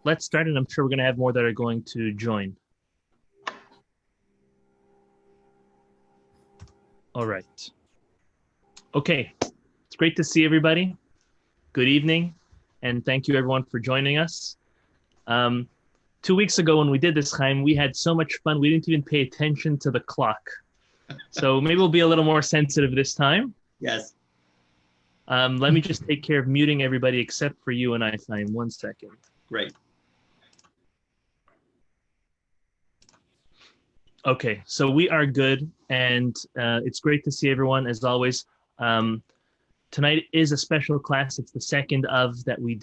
let's start, and I'm sure we're going to have more that are going to join. All right. Okay. It's great to see everybody. Good evening, and thank you everyone for joining us. 2 weeks ago when we did this, Chaim, we had so much fun. We didn't even pay attention to the clock. So maybe we'll be a little more sensitive this time. Yes. Let me just take care of muting everybody except for you and I, Chaim. 1 second. Great. Okay, so we are good, and it's great to see everyone as always. Tonight is a special class. It's the second of that we're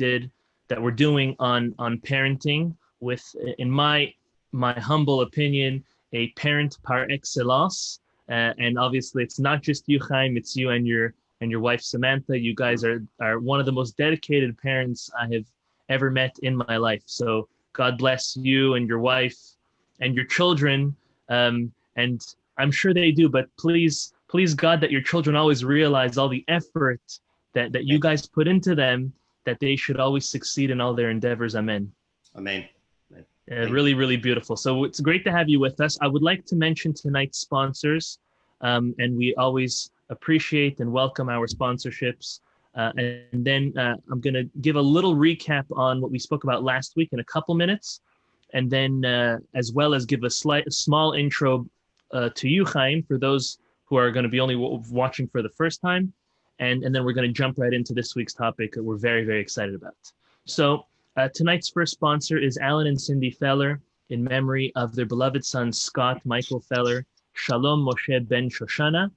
doing on parenting with, in my humble opinion, a parent par excellence. And obviously, it's not just you, Chaim. It's you and your wife Samantha. You guys are one of the most dedicated parents I have ever met in my life. So God bless you and your wife and your children. And I'm sure they do, but please God that your children always realize all the effort that you guys put into them, that they should always succeed in all their endeavors. Amen. Amen. Really, really beautiful. So it's great to have you with us. I would like to mention tonight's sponsors, and we always appreciate and welcome our sponsorships. And then I'm going to give a little recap on what we spoke about last week in a couple minutes, and then as well as give a small intro to you, Chaim, for those who are going to be only watching for the first time. And then we're going to jump right into this week's topic that we're very, very excited about. So tonight's first sponsor is Alan and Cindy Fowler, in memory of their beloved son, Scott Michael Fowler, Shalom Moshe Ben Shoshana,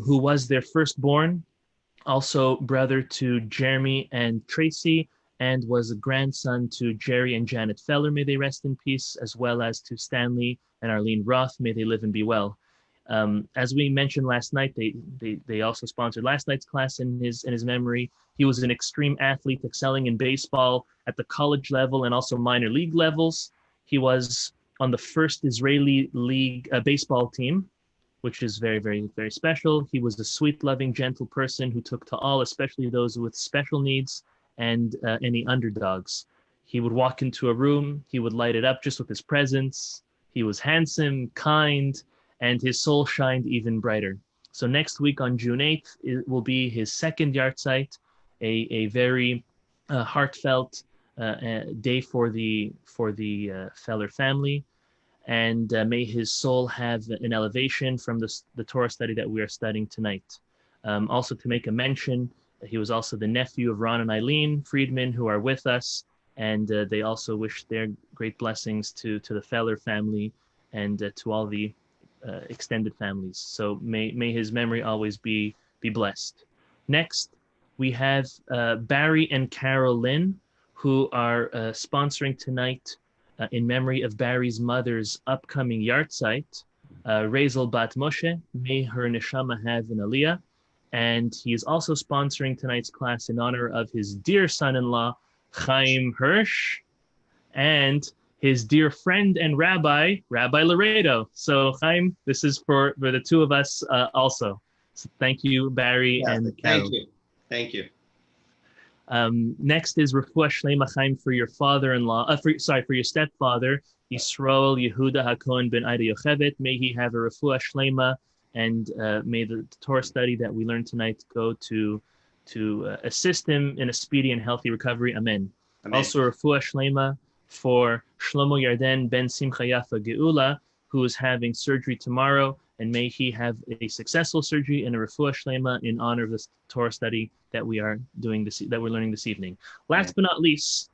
who was their firstborn, also brother to Jeremy and Tracy, and was a grandson to Jerry and Janet Feller, may they rest in peace, as well as to Stanley and Arlene Roth, may they live and be well. As we mentioned last night, they also sponsored last night's class in his memory. He was an extreme athlete, excelling in baseball at the college level and also minor league levels. He was on the first Israeli league baseball team, which is very, very, very special. He was a sweet, loving, gentle person who took to all, especially those with special needs and any underdogs. He would walk into a room, he would light it up just with his presence. He was handsome, kind, and his soul shined even brighter. So next week on June 8th, it will be his second yahrzeit, a very heartfelt day for the Feller family. And may his soul have an elevation from the Torah study that we are studying tonight. Also to make a mention, he was also the nephew of Ron and Eileen Friedman, who are with us. And they also wish their great blessings to the Feller family and to all the extended families. So may his memory always be blessed. Next, we have Barry and Carol Lynn, who are sponsoring tonight in memory of Barry's mother's upcoming yahrzeit, Razel Bat Moshe. May her neshama have an aliyah. And he is also sponsoring tonight's class in honor of his dear son-in-law, Chaim Hirsch, and his dear friend and Rabbi Laredo. So Chaim, this is for the two of us also. So thank you, Barry and Carol. Thank you. Next is Refuah Shlema, Chaim, for your father-in-law, for your stepfather, Yisrael Yehuda HaKohen ben Ida Yocheved. May he have a Refuah Shlema, and may the Torah study that we learned tonight go to assist him in a speedy and healthy recovery. Amen. Also, Refuah Shlema for Shlomo Yarden ben Simcha Yafa Geula, who is having surgery tomorrow, and may he have a successful surgery and a Refuah Shlema in honor of this Torah study that we are doing that we're learning this evening. Last but not least,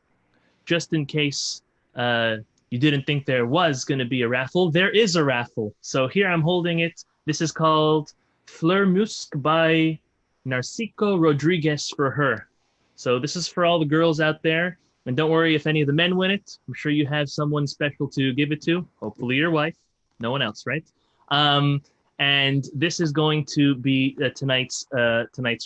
just in case you didn't think there was going to be a raffle, there is a raffle. So here I'm holding it. This is called Fleur Musc by Narciso Rodriguez for her. So this is for all the girls out there. And don't worry if any of the men win it. I'm sure you have someone special to give it to. Hopefully your wife. No one else, right? And this is going to be tonight's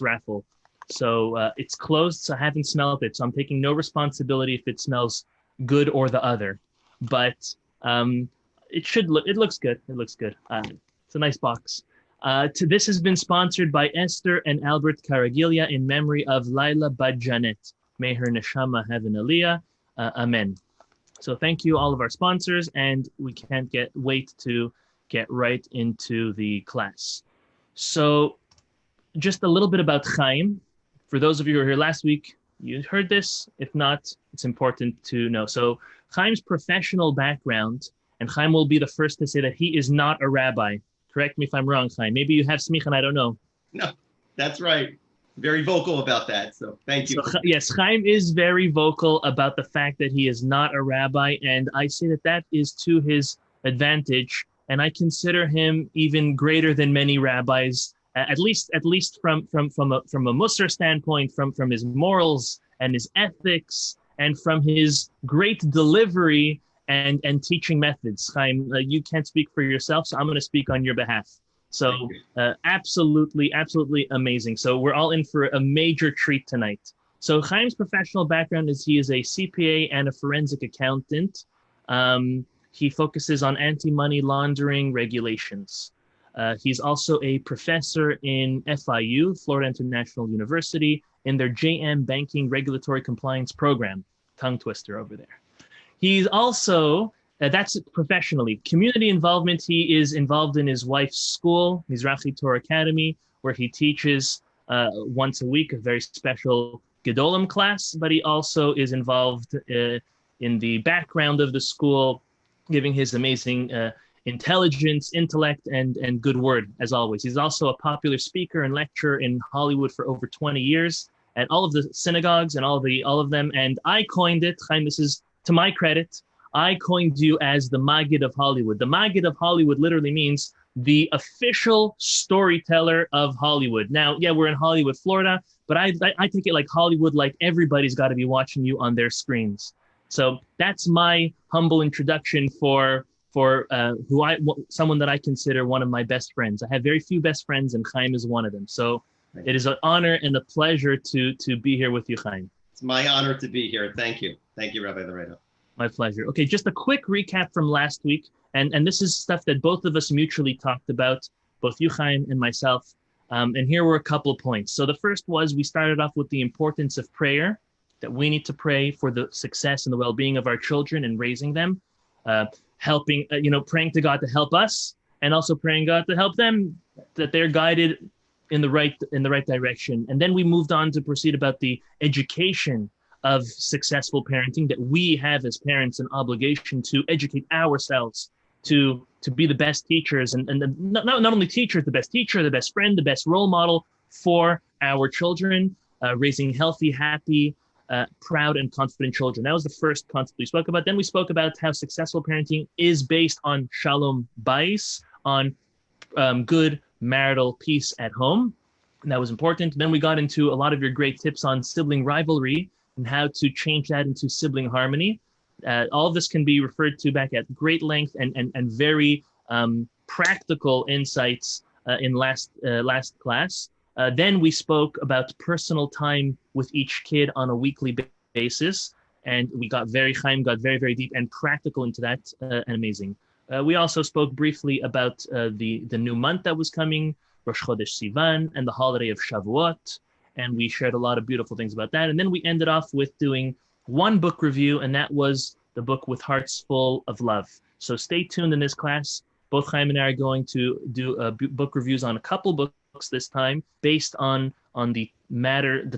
raffle. So it's closed, so I haven't smelled it. So I'm taking no responsibility if it smells good or the other. But it looks good. It looks good. It's a nice box. This has been sponsored by Esther and Albert Caragilia in memory of Laila Bad Janet. May her neshama have an aliyah. Amen. So thank you, all of our sponsors, and we can't wait to get right into the class. So just a little bit about Chaim. For those of you who were here last week, you heard this. If not, it's important to know. So Chaim's professional background, and Chaim will be the first to say that he is not a rabbi. Correct me if I'm wrong, Chaim. Maybe you have smicha and I don't know. No, that's right. Very vocal about that. So thank you. So, yes, Chaim is very vocal about the fact that he is not a rabbi. And I say that is to his advantage. And I consider him even greater than many rabbis, at least from a Musar standpoint, from his morals and his ethics, and from his great delivery and teaching methods. Chaim, you can't speak for yourself, so I'm going to speak on your behalf. So absolutely amazing. So we're all in for a major treat tonight. So Chaim's professional background is he is a CPA and a forensic accountant. He focuses on anti-money laundering regulations. He's also a professor in FIU, Florida International University, in their JM Banking Regulatory Compliance Program. Tongue twister over there. He's also, that's professionally. Community involvement, he is involved in his wife's school, Mizrahi Torah Academy, where he teaches once a week a very special Gedolim class, but he also is involved in the background of the school, giving his amazing intelligence, intellect, and good word, as always. He's also a popular speaker and lecturer in Hollywood for over 20 years at all of the synagogues and all of them. And I coined it, Chaim, this is to my credit, I coined you as the Maggid of Hollywood. The Maggid of Hollywood literally means the official storyteller of Hollywood. Now, yeah, we're in Hollywood, Florida, but I take it like Hollywood, like everybody's got to be watching you on their screens. So that's my humble introduction for someone that I consider one of my best friends. I have very few best friends, and Chaim is one of them. So it is an honor and a pleasure to be here with you, Chaim. It's my honor to be here. Thank you. Thank you, Rabbi Laredo. My pleasure. Okay, just a quick recap from last week. And this is stuff that both of us mutually talked about, both you, Chaim, and myself. And here were a couple of points. So the first was we started off with the importance of prayer, that we need to pray for the success and the well-being of our children and raising them, praying to God to help us, and also praying God to help them, that they're guided in the right direction. And then we moved on to proceed about the education of successful parenting, that we have as parents an obligation to educate ourselves to be the best teachers, and not only teachers, the best teacher, the best friend, the best role model for our children, raising healthy, happy, proud and confident children. That was the first concept we spoke about. Then we spoke about how successful parenting is based on shalom bayis, on good marital peace at home. And that was important. Then we got into a lot of your great tips on sibling rivalry and how to change that into sibling harmony. All of this can be referred to back at great length and very practical insights in last class. Then we spoke about personal time with each kid on a weekly basis, and Chaim got very, very deep and practical into that, and amazing. We also spoke briefly about the new month that was coming, Rosh Chodesh Sivan, and the holiday of Shavuot, and we shared a lot of beautiful things about that. And then we ended off with doing one book review, and that was the book With Hearts Full of Love. So stay tuned in this class. Both Chaim and I are going to do book reviews on a couple books this time, based on the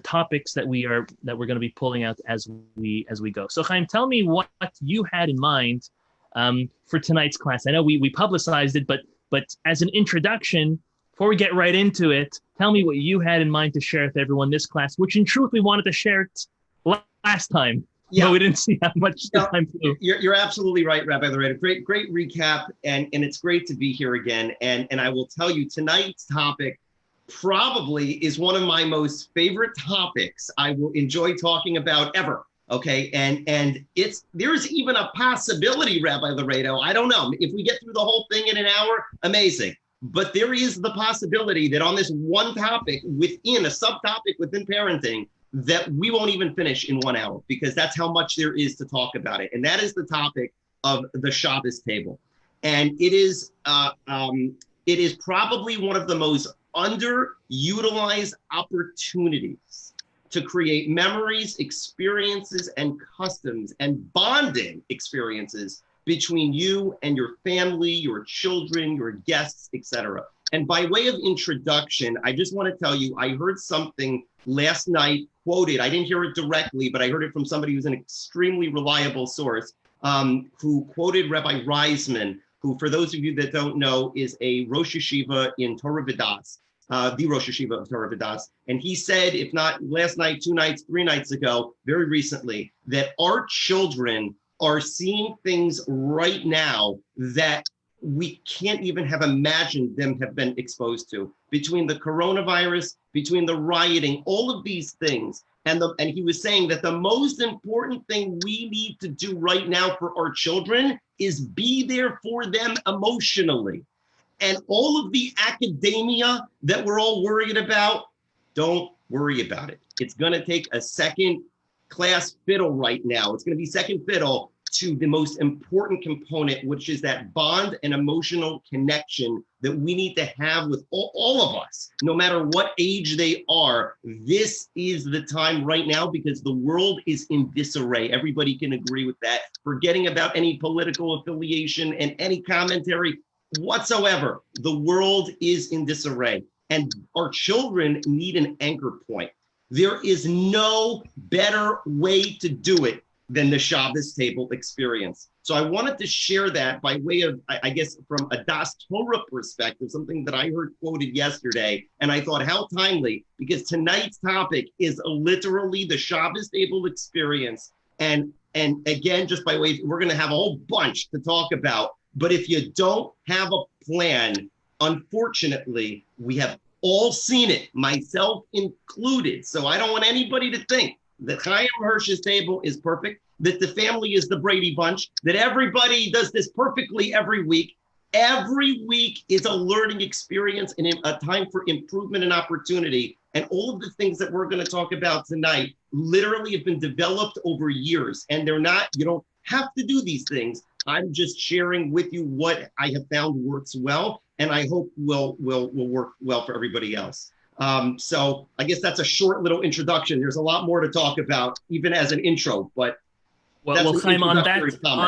topics that we're going to be pulling out as we go. So Chaim, tell me what you had in mind for tonight's class. I know we publicized it, but as an introduction, before we get right into it, tell me what you had in mind to share with everyone this class, which in truth we wanted to share it last time. Yeah, but we didn't see how much time flew. You're absolutely right, Rabbi Laredo. Great recap, and it's great to be here again. And I will tell you, tonight's topic probably is one of my most favorite topics I will enjoy talking about ever. Okay, and there's even a possibility, Rabbi Laredo, I don't know, if we get through the whole thing in an hour, amazing. But there is the possibility that on this one topic within a subtopic within parenting, that we won't even finish in 1 hour, because that's how much there is to talk about it. And that is the topic of the Shabbos Table. And it is probably one of the most underutilized opportunities to create memories, experiences, and customs and bonding experiences between you and your family, your children, your guests, etc. And by way of introduction, I just want to tell you, I heard something last night quoted. I didn't hear it directly, but I heard it from somebody who's an extremely reliable source, who quoted Rabbi Reisman, who, for those of you that don't know, is a Rosh Yeshiva in Torah V'das, the Rosh Yeshiva of Torah V'das. And he said, if not last night, 2 nights, 3 nights ago, very recently, that our children are seeing things right now that we can't even have imagined them have been exposed to. Between the coronavirus, between the rioting, all of these things. And he was saying that the most important thing we need to do right now for our children is be there for them emotionally. And all of the academia that we're all worried about, don't worry about it. It's going to take a second class fiddle right now. It's going to be second fiddle to the most important component, which is that bond and emotional connection that we need to have with all of us, no matter what age they are. This is the time right now because the world is in disarray. Everybody can agree with that. Forgetting about any political affiliation and any commentary whatsoever. The world is in disarray, and our children need an anchor point. There is no better way to do it than the Shabbos Table experience. So I wanted to share that by way of, I guess, from a Das Torah perspective, something that I heard quoted yesterday. And I thought, how timely, because tonight's topic is literally the Shabbos Table experience. And again, just by way, we're going to have a whole bunch to talk about. But if you don't have a plan, unfortunately, we have all seen it, myself included. So I don't want anybody to think that Chaim Hirsch's table is perfect, that the family is the Brady Bunch, that everybody does this perfectly every week. Every week is a learning experience and a time for improvement and opportunity. And all of the things that we're going to talk about tonight literally have been developed over years. And they're not, you don't have to do these things. I'm just sharing with you what I have found works well, and I hope will work well for everybody else. So I guess that's a short little introduction. There's a lot more to talk about, even as an intro. But well, Chaim, on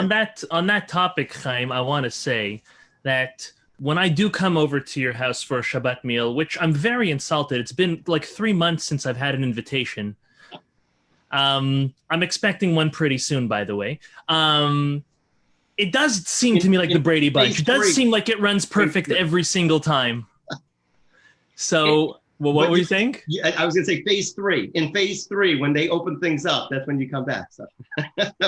that topic, Chaim, I want to say that when I do come over to your house for a Shabbat meal, which I'm very insulted. It's been like 3 months since I've had an invitation. I'm expecting one pretty soon, by the way. It does seem to me like the Brady Bunch. It does seem like it runs perfect every single time. So, what were you saying? Yeah, I was going to say phase 3. In phase 3, when they open things up, that's when you come back. So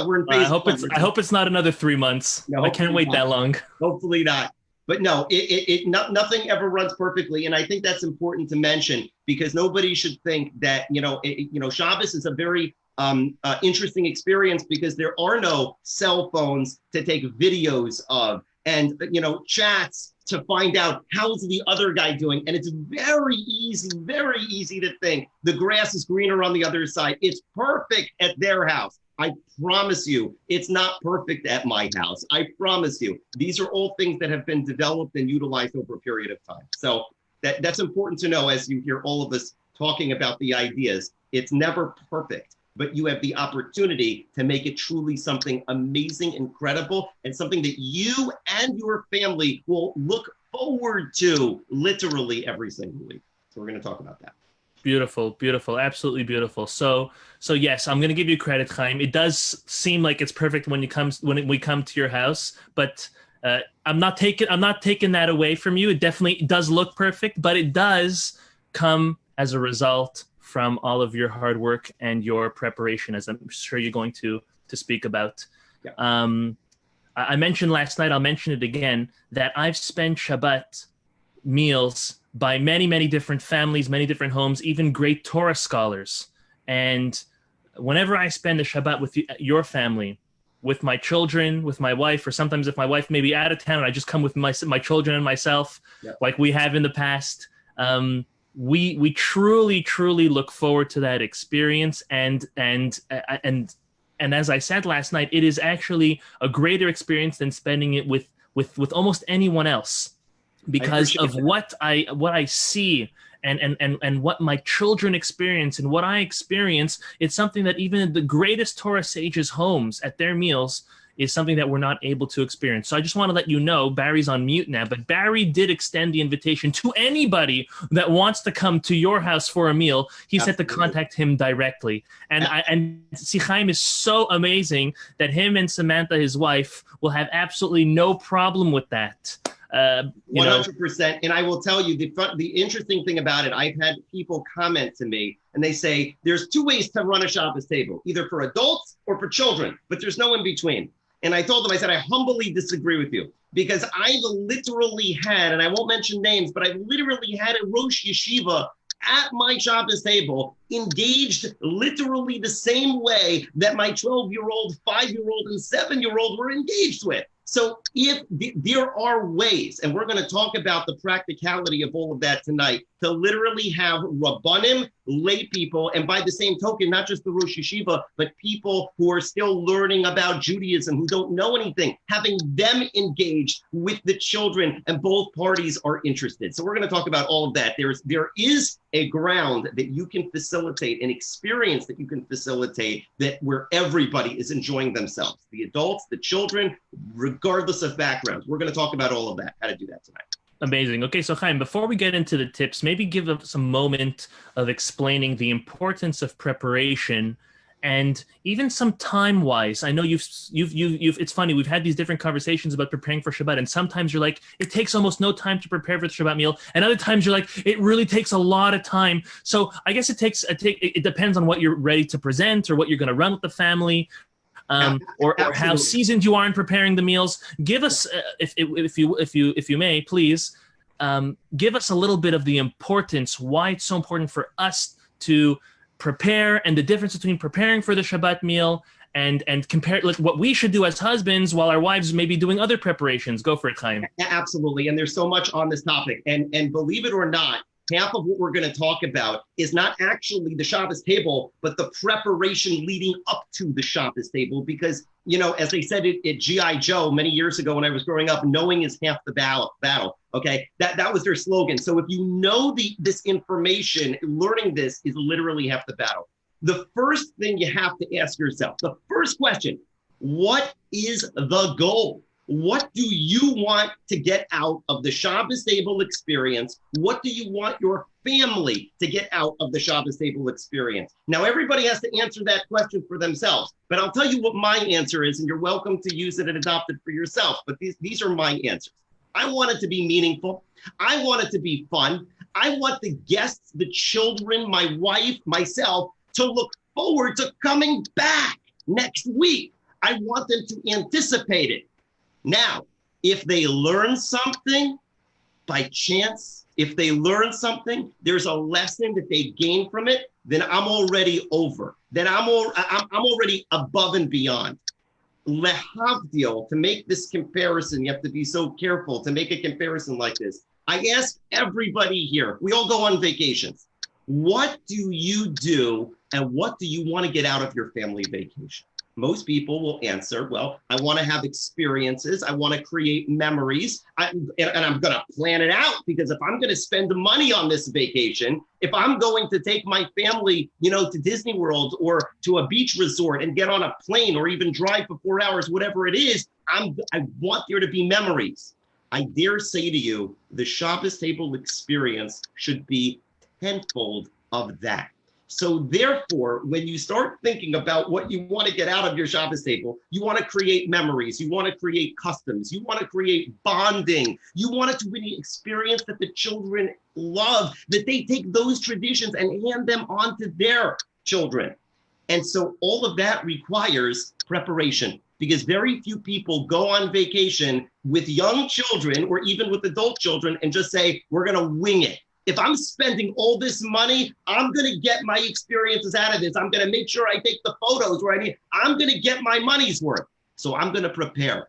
we're in phase I hope it's not another 3 months. No, I can't wait that long. Hopefully not. But no, nothing ever runs perfectly, and I think that's important to mention because nobody should think that Shabbos is a very interesting experience because there are no cell phones to take videos of and chats to find out how's the other guy doing. And it's very easy to think the grass is greener on the other side. It's perfect at their house. I promise you, it's not perfect at my house. I promise you. These are all things that have been developed and utilized over a period of time. So that's important to know as you hear all of us talking about the ideas. It's never perfect, but you have the opportunity to make it truly something amazing, incredible, and something that you and your family will look forward to literally every single week. So we're going to talk about that. Beautiful, absolutely beautiful. So yes, I'm going to give you credit, Chaim. It does seem like it's perfect when we come to your house, but I'm not taking that away from you. It definitely does look perfect, but it does come as a result from all of your hard work and your preparation, as I'm sure you're going to speak about. Yeah. I mentioned last night, I'll mention it again, that I've spent Shabbat meals by many, many different families, many different homes, even great Torah scholars. And whenever I spend a Shabbat with your family, with my children, with my wife, or sometimes if my wife may be out of town, I just come with my children and myself, like we have in the past. We truly look forward to that experience, and as I said last night, it is actually a greater experience than spending it with almost anyone else, because of what I see and what my children experience and what I experience, it's something that even in the greatest Torah sages' homes at their meals is something that we're not able to experience. So I just want to let you know, Barry's on mute now, but Barry did extend the invitation to anybody that wants to come to your house for a meal. He said to contact him directly. And Chaim is so amazing that him and Samantha, his wife, will have absolutely no problem with that. 100%. And I will tell you, the interesting thing about it, I've had people comment to me and they say, there's two ways to run a Shabbos table, either for adults or for children, but there's no in between. And I told them, I said, I humbly disagree with you, because I've literally had, and I won't mention names, but I've literally had a Rosh Yeshiva at my Shabbos table engaged literally the same way that my 12-year-old, 5-year-old, and 7-year-old were engaged with. So if there are ways, and we're going to talk about the practicality of all of that tonight, to literally have Rabbanim, lay people, and by the same token, not just the Rosh Yeshiva, but people who are still learning about Judaism, who don't know anything, having them engaged with the children, and both parties are interested. So we're going to talk about all of that. There is a ground that you can facilitate, an experience that you can facilitate, that where everybody is enjoying themselves, the adults, the children, regardless of backgrounds. We're going to talk about all of that, how to do that tonight. Amazing. Okay, so Chaim, before we get into the tips, maybe give us a moment of explaining the importance of preparation, and even some time-wise. I know you've. It's funny, we've had these different conversations about preparing for Shabbat, and sometimes you're like, it takes almost no time to prepare for the Shabbat meal, and other times you're like, it really takes a lot of time. So I guess it depends on what you're ready to present or what you're going to run with the family. Or how seasoned you are in preparing the meals. Give us, if you may, please, give us a little bit of the importance, why it's so important for us to prepare, and the difference between preparing for the Shabbat meal and compare, like, what we should do as husbands while our wives may be doing other preparations. Go for it, Chaim. Absolutely, and there's so much on this topic, and believe it or not, half of what we're going to talk about is not actually the Shabbos table, but the preparation leading up to the Shabbos table. Because, as they said at G.I. Joe many years ago when I was growing up, knowing is half the battle. Okay, that was their slogan. So if you know this information, learning this is literally half the battle. The first thing you have to ask yourself, the first question, what is the goal? What do you want to get out of the Shabbos table experience? What do you want your family to get out of the Shabbos table experience? Now, everybody has to answer that question for themselves, but I'll tell you what my answer is, and you're welcome to use it and adopt it for yourself. But these are my answers. I want it to be meaningful. I want it to be fun. I want the guests, the children, my wife, myself, to look forward to coming back next week. I want them to anticipate it. Now, if they learn something by chance, if they learn something, there's a lesson that they gain from it, then I'm already over. Then I'm already above and beyond. Lehavdil, to make this comparison, you have to be so careful to make a comparison like this. I ask everybody here, we all go on vacations. What do you do, and what do you want to get out of your family vacation? Most people will answer, well, I want to have experiences. I want to create memories. And I'm going to plan it out, because if I'm going to spend the money on this vacation, if I'm going to take my family, to Disney World or to a beach resort and get on a plane or even drive for 4 hours, whatever it is, I want there to be memories. I dare say to you, the Shabbos table experience should be tenfold of that. So therefore, when you start thinking about what you want to get out of your Shabbos table, you want to create memories, you want to create customs, you want to create bonding, you want it to be an experience that the children love, that they take those traditions and hand them on to their children. And so all of that requires preparation, because very few people go on vacation with young children or even with adult children and just say, we're going to wing it. If I'm spending all this money, I'm going to get my experiences out of this. I'm going to make sure I take the photos where I need. I'm going to get my money's worth. So I'm going to prepare.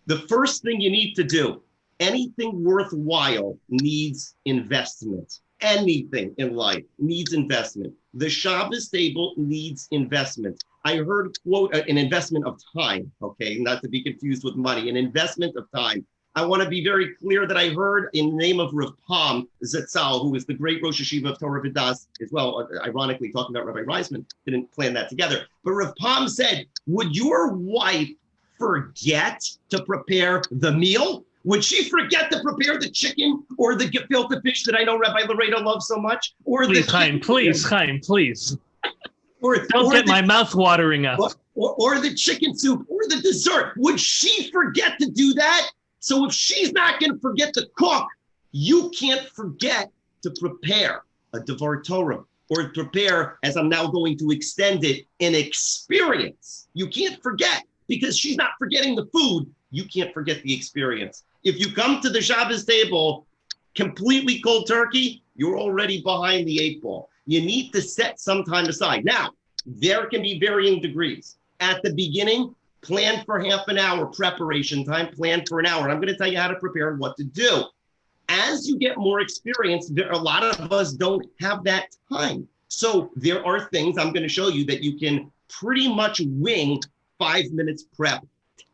The first thing you need to do, anything worthwhile needs investment. Anything in life needs investment. The Shabbos table needs investment. I heard, quote, an investment of time, okay, not to be confused with money, an investment of time. I want to be very clear that I heard in the name of Rav Pam Zatzal, who is the great Rosh Hashiva of Torah Vidas as well, ironically talking about Rabbi Reisman, didn't plan that together. But Rav Pam said, would your wife forget to prepare the meal? Would she forget to prepare the chicken or the gefilte fish that I know Rabbi Laredo loves so much? Or please, the Chaim, please. Don't get my mouth watering up. Or the chicken soup or the dessert. Would she forget to do that? So if she's not going to forget to cook, you can't forget to prepare a Devar Torah or prepare, as I'm now going to extend it, an experience. You can't forget because she's not forgetting the food. You can't forget the experience. If you come to the Shabbos table completely cold turkey, you're already behind the 8 ball. You need to set some time aside. Now, there can be varying degrees. At the beginning, plan for half an hour preparation time, plan for an hour. And I'm going to tell you how to prepare and what to do. As you get more experience, a lot of us don't have that time. So there are things I'm going to show you that you can pretty much wing 5 minutes prep,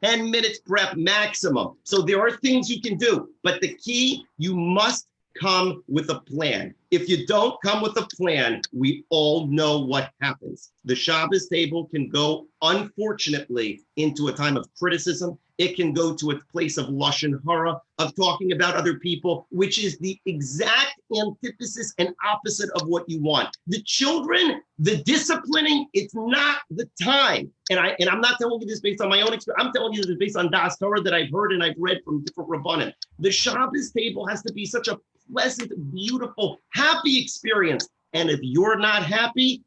10 minutes prep maximum. So there are things you can do, but the key, you must come with a plan. If you don't come with a plan, we all know what happens. The Shabbos table can go, unfortunately, into a time of criticism. It can go to a place of lashon hara, of talking about other people, which is the exact antithesis and opposite of what you want. The children, the disciplining, it's not the time. And I'm not telling you this based on my own experience. I'm telling you this based on Das Torah that I've heard and I've read from different Rabbanim. The Shabbos table has to be such a pleasant, beautiful, happy experience. And if you're not happy,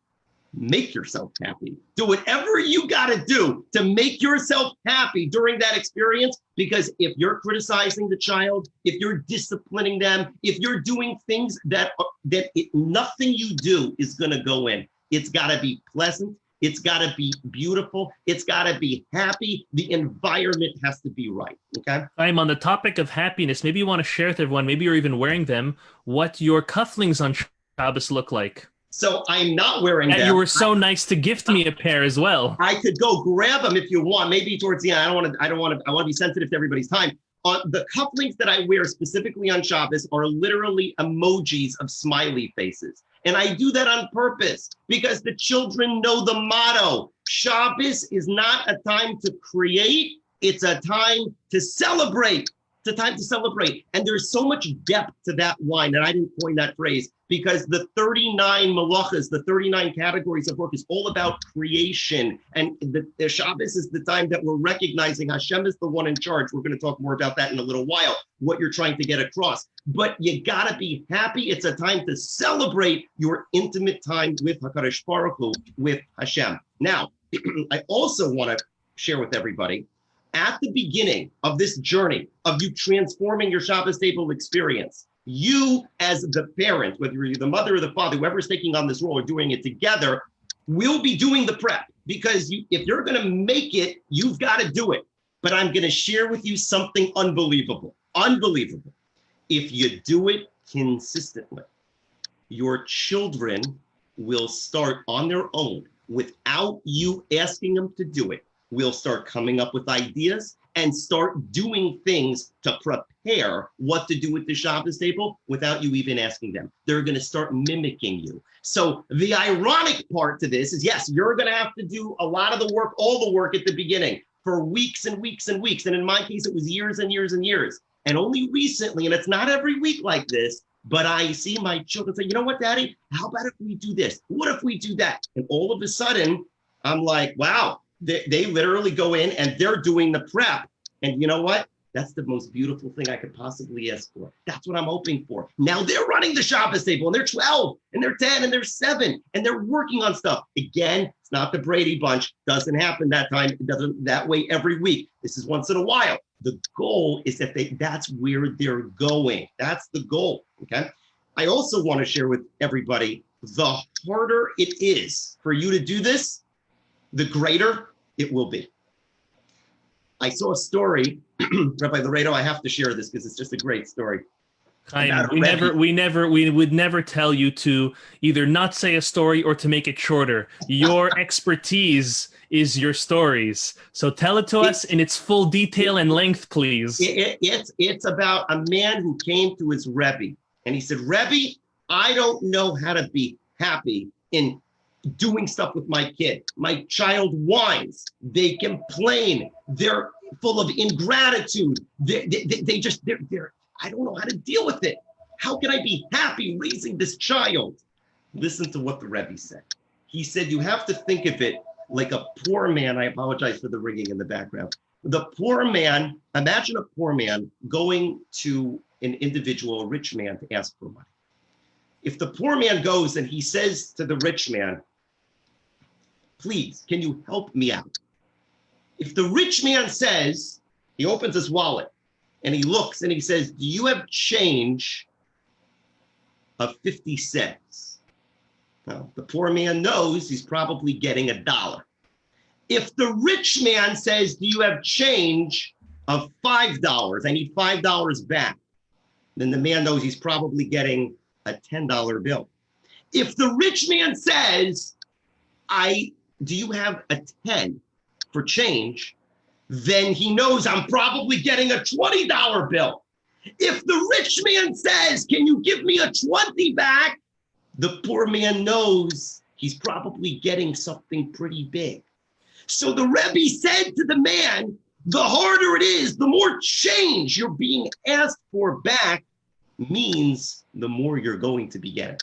make yourself happy. Do whatever you got to do to make yourself happy during that experience. Because if you're criticizing the child, if you're disciplining them, if you're doing things nothing you do is going to go in. It's got to be pleasant. It's got to be beautiful. It's got to be happy. The environment has to be right. Okay. I'm on the topic of happiness. Maybe you want to share with everyone, maybe you're even wearing them, what your cufflinks on Shabbos look like. So I'm not wearing them. You were so nice to gift me a pair as well. I could go grab them if you want. Maybe towards the end. I want to be sensitive to everybody's time. The cufflinks that I wear specifically on Shabbos are literally emojis of smiley faces. And I do that on purpose because the children know the motto. Shabbos is not a time to create. It's a time to celebrate. It's a time to celebrate. And there's so much depth to that line. And I didn't coin that phrase because the 39 malachas, the 39 categories of work is all about creation. And the Shabbos is the time that we're recognizing Hashem is the one in charge. We're going to talk more about that in a little while, what you're trying to get across. But you got to be happy. It's a time to celebrate your intimate time with HaKadosh Baruch Hu, with Hashem. Now, I also want to share with everybody, at the beginning of this journey of you transforming your Shabbos table experience, you as the parent, whether you're the mother or the father, whoever's taking on this role or doing it together, will be doing the prep because if you're going to make it, you've got to do it. But I'm going to share with you something unbelievable. Unbelievable. If you do it consistently, your children will start on their own without you asking them to do it. We'll start coming up with ideas and start doing things to prepare what to do with the Shabbos table without you even asking them. They're going to start mimicking you. So the ironic part to this is, yes, you're going to have to do a lot of the work, all the work at the beginning for weeks and weeks and weeks. And in my case, it was years and years and years. And only recently, and it's not every week like this, but I see my children say, you know what, Daddy, how about if we do this? What if we do that? And all of a sudden, I'm like, wow. They literally go in and they're doing the prep. And you know what? That's the most beautiful thing I could possibly ask for. That's what I'm hoping for. Now they're running the Shabbos table and they're 12 and they're 10 and they're 7 and they're working on stuff. Again, it's not the Brady Bunch. Doesn't happen that time. It doesn't that way every week. This is once in a while. The goal is that that's where they're going. That's the goal. Okay. I also want to share with everybody, the harder it is for you to do this, the greater it will be. I saw a story, Rabbi Laredo, I have to share this because it's just a great story. We would never tell you to either not say a story or to make it shorter. Your expertise is your stories. So tell it to us in its full detail and length, please. It's about a man who came to his Rebbe and he said, Rebbe, I don't know how to be happy in doing stuff with my kid. My child whines, they complain, they're full of ingratitude. They're I don't know how to deal with it. How can I be happy raising this child? Listen to what the Rebbe said. He said, you have to think of it like a poor man. I apologize for the ringing in the background. The poor man, imagine a poor man going to an individual, a rich man, to ask for money. If the poor man goes and he says to the rich man, please, can you help me out? If the rich man says, he opens his wallet and he looks and he says, do you have change of 50 cents? Well, the poor man knows he's probably getting $1. If the rich man says, do you have change of $5? I need $5 back. Then the man knows he's probably getting a $10 bill. If the rich man says, do you have a 10 for change? Then he knows I'm probably getting a $20 bill. If the rich man says, can you give me a 20 back? The poor man knows he's probably getting something pretty big. So the Rebbe said to the man, the harder it is, the more change you're being asked for back means the more you're going to be getting.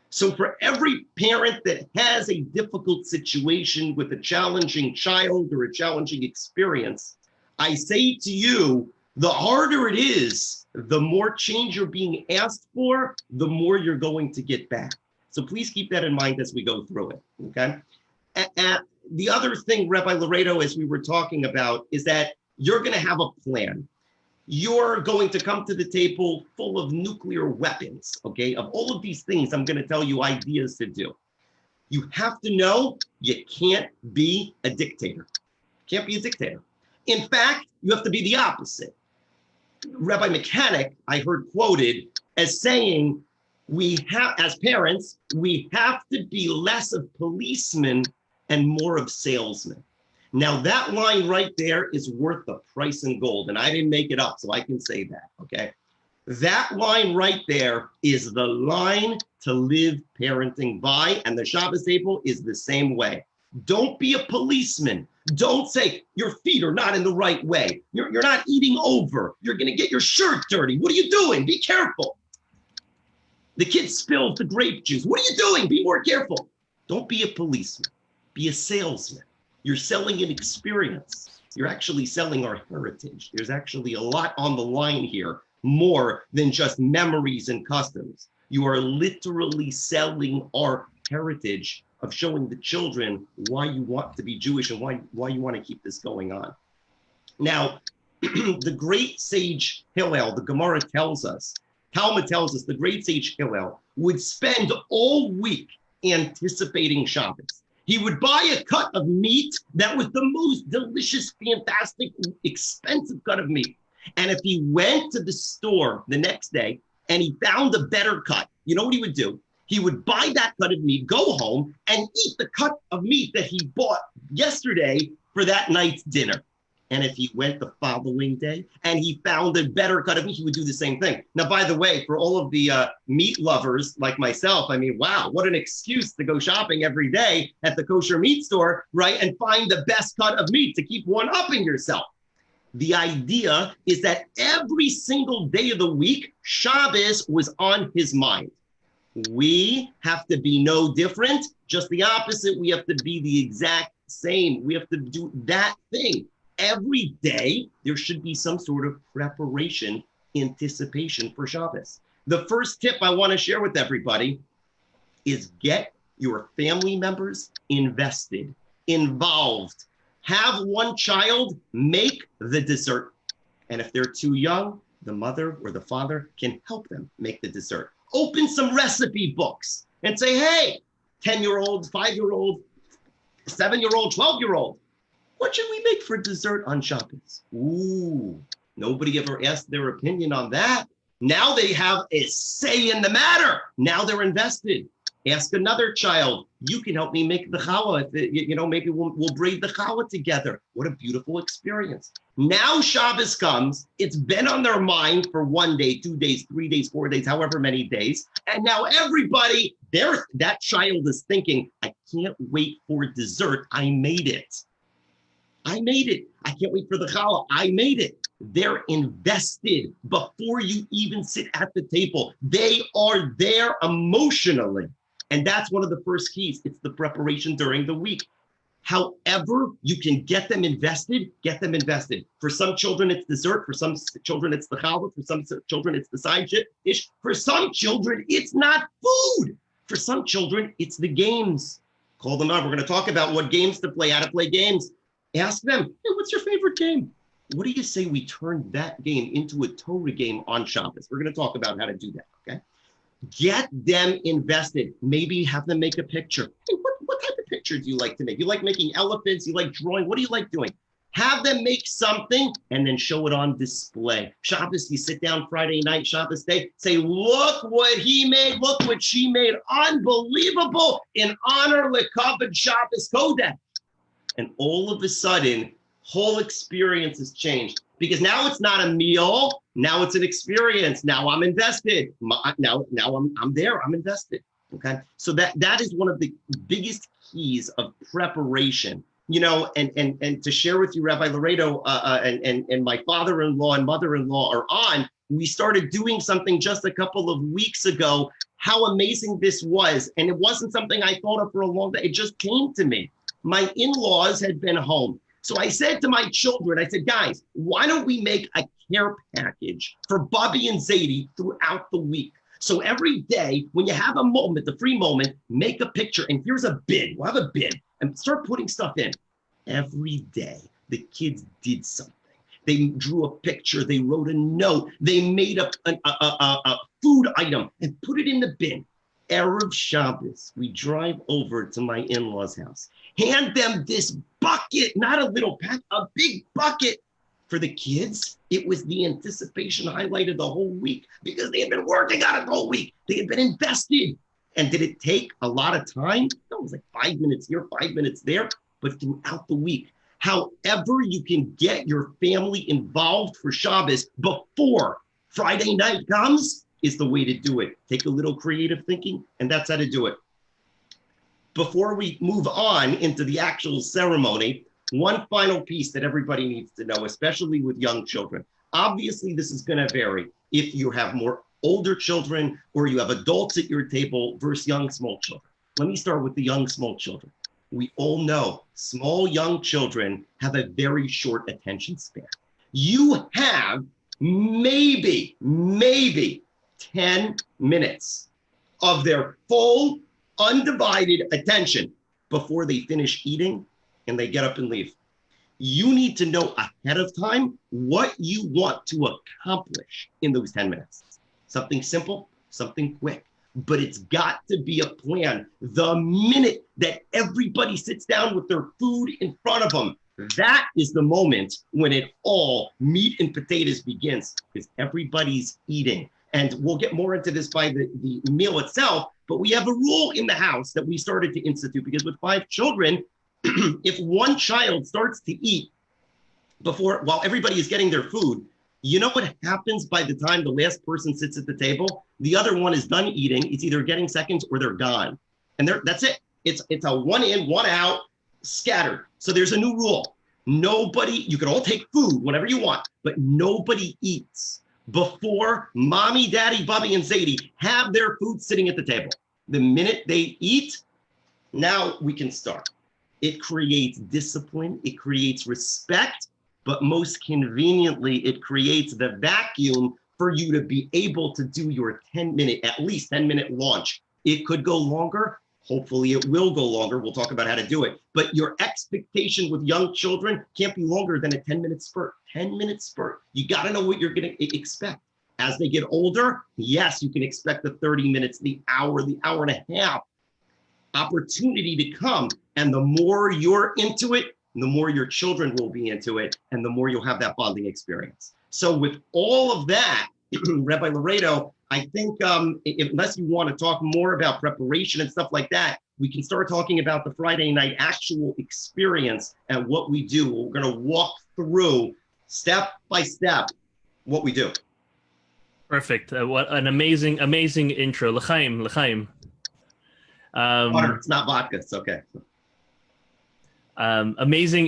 So for every parent that has a difficult situation with a challenging child or a challenging experience, I say to you, the harder it is, the more change you're being asked for, the more you're going to get back. So please keep that in mind as we go through it, okay? The other thing, Rabbi Laredo, as we were talking about, is that you're going to have a plan. You're going to come to the table full of nuclear weapons, okay? Of all of these things, I'm going to tell you ideas to do. You have to know you can't be a dictator. Can't be a dictator. In fact, you have to be the opposite. Rabbi Mechanic, I heard quoted as saying, as parents, we have to be less of policemen and more of salesmen. Now that line right there is worth the price in gold, and I didn't make it up, so I can say that, okay? That line right there is the line to live parenting by, and the Shabbos Table is the same way. Don't be a policeman. Don't say your feet are not in the right way. You're not eating over. You're gonna get your shirt dirty. What are you doing? Be careful. The kid spilled the grape juice. What are you doing? Be more careful. Don't be a policeman. Be a salesman. You're selling an experience. You're actually selling our heritage. There's actually a lot on the line here, more than just memories and customs. You are literally selling our heritage of showing the children why you want to be Jewish and why you want to keep this going on. Now, the great sage Hillel, the Gemara tells us, Talmud tells us, the great sage Hillel would spend all week anticipating Shabbos. He would buy a cut of meat that was the most delicious, fantastic, expensive cut of meat. And if he went to the store the next day and he found a better cut, you know what he would do? He would buy that cut of meat, go home, and eat the cut of meat that he bought yesterday for that night's dinner. And if he went the following day and he found a better cut of meat, he would do the same thing. Now, by the way, for all of the meat lovers like myself, I mean, wow, what an excuse to go shopping every day at the kosher meat store, right? And find the best cut of meat to keep one-upping yourself. The idea is that every single day of the week, Shabbos was on his mind. We have to be no different, just the opposite. We have to be the exact same. We have to do that thing. Every day, there should be some sort of preparation, anticipation for Shabbos. The first tip I want to share with everybody is get your family members invested, involved. Have one child make the dessert. And if they're too young, the mother or the father can help them make the dessert. Open some recipe books and say, hey, 10-year-old, 5-year-old, 7-year-old, 12-year-old, what should we make for dessert on Shabbos? Ooh, nobody ever asked their opinion on that. Now they have a say in the matter. Now they're invested. Ask another child, you can help me make the challah. Maybe we'll braid the challah together. What a beautiful experience. Now Shabbos comes, it's been on their mind for 1 day, 2 days, 3 days, 4 days, however many days. And now everybody, that child is thinking, I can't wait for dessert. I made it. I can't wait for the challah. I made it. They're invested before you even sit at the table. They are there emotionally. And that's one of the first keys. It's the preparation during the week. However you can get them invested, get them invested. For some children, it's dessert. For some children, it's the challah. For some children, it's the side dish. For some children, it's not food. For some children, it's the games. Call them up. We're going to talk about what games to play, how to play games. Ask them, hey, what's your favorite game? What do you say we turn that game into a Torah game on Shabbos? We're going to talk about how to do that, okay? Get them invested. Maybe have them make a picture. Hey, what type of picture do you like to make? You like making elephants? You like drawing? What do you like doing? Have them make something and then show it on display. Shabbos, you sit down Friday night, Shabbos day, say, look what he made, look what she made. Unbelievable. In honor Lekavod Shabbos Kodesh. And all of a sudden, whole experience has changed because now it's not a meal. Now it's an experience. Now I'm invested. Now I'm there. I'm invested. Okay. So that is one of the biggest keys of preparation, and to share with you, Rabbi Laredo and my father-in-law and mother-in-law are on. We started doing something just a couple of weeks ago. How amazing this was. And it wasn't something I thought of for a long time. It just came to me. My in-laws had been home. So I said to my children, I said, guys, why don't we make a care package for Bobby and Zadie throughout the week? So every day, when you have a moment, the free moment, make a picture. And here's a bin. We'll have a bin and start putting stuff in. Every day, the kids did something. They drew a picture. They wrote a note. They made up a food item and put it in the bin. Erev Shabbos, we drive over to my in-laws' house. Hand them this bucket, not a little pack, a big bucket. For the kids, it was the anticipation highlight of the whole week because they had been working on it the whole week. They had been invested. And did it take a lot of time? No, it was like 5 minutes here, 5 minutes there, but throughout the week. However you can get your family involved for Shabbos before Friday night comes is the way to do it. Take a little creative thinking, and that's how to do it. Before we move on into the actual ceremony, one final piece that everybody needs to know, especially with young children. Obviously, this is going to vary if you have more older children or you have adults at your table versus young, small children. Let me start with the young, small children. We all know small, young children have a very short attention span. You have maybe 10 minutes of their full, undivided attention before they finish eating and they get up and leave. You need to know ahead of time what you want to accomplish in those 10 minutes. Something simple, something quick, but it's got to be a plan. The minute that everybody sits down with their food in front of them, that is the moment when it all meat and potatoes begins because everybody's eating. And we'll get more into this by the meal itself, but we have a rule in the house that we started to institute because with 5 children, if one child starts to eat while everybody is getting their food, you know what happens by the time the last person sits at the table? The other one is done eating. It's either getting seconds or they're gone. And that's it. It's a one in, one out, scattered. So there's a new rule. You can all take food, whatever you want, but nobody eats before mommy, daddy, Bobby, and Zadie have their food sitting at the table. The minute they eat, now we can start. It creates discipline, it creates respect, but most conveniently, it creates the vacuum for you to be able to do your at least 10-minute launch. It could go longer. Hopefully it will go longer. We'll talk about how to do it. But your expectation with young children can't be longer than a 10-minute spurt. 10-minute spurt. You got to know what you're going to expect. As they get older, yes, you can expect the 30 minutes, the hour and a half opportunity to come. And the more you're into it, the more your children will be into it, and the more you'll have that bonding experience. So with all of that, Rabbi Laredo, I think unless you want to talk more about preparation and stuff like that, we can start talking about the Friday night actual experience and what we do. We're going to walk through step by step what we do. Perfect. What an amazing intro. L'chaim. Water, it's not vodka. It's okay. Amazing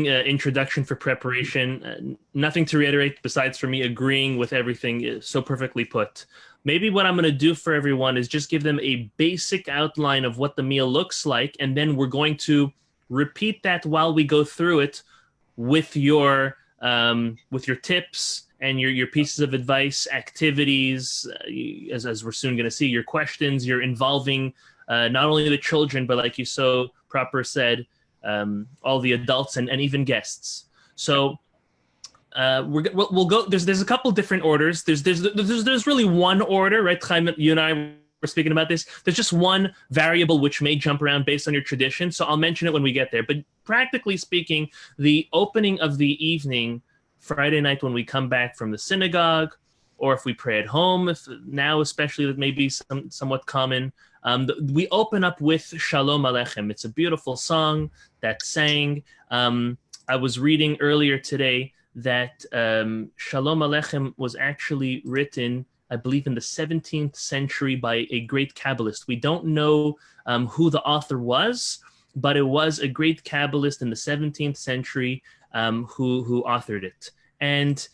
introduction for preparation. Nothing to reiterate besides for me agreeing with everything so perfectly put. Maybe what I'm going to do for everyone is just give them a basic outline of what the meal looks like, and then we're going to repeat that while we go through it with your tips and your pieces of advice, activities, as we're soon going to see, your questions, you're involving not only the children, but like you so proper said, all the adults and even guests. So we'll go. There's a couple different orders. There's really one order, right? Chaim, you and I were speaking about this. There's just one variable which may jump around based on your tradition. So I'll mention it when we get there. But practically speaking, the opening of the evening, Friday night when we come back from the synagogue, or if we pray at home, if now especially that may be somewhat common, we open up with Shalom Aleichem. It's a beautiful song that's sang. I was reading earlier today that Shalom Aleichem was actually written, I believe, in the 17th century by a great Kabbalist. We don't know who the author was, but it was a great Kabbalist in the 17th century who authored it. And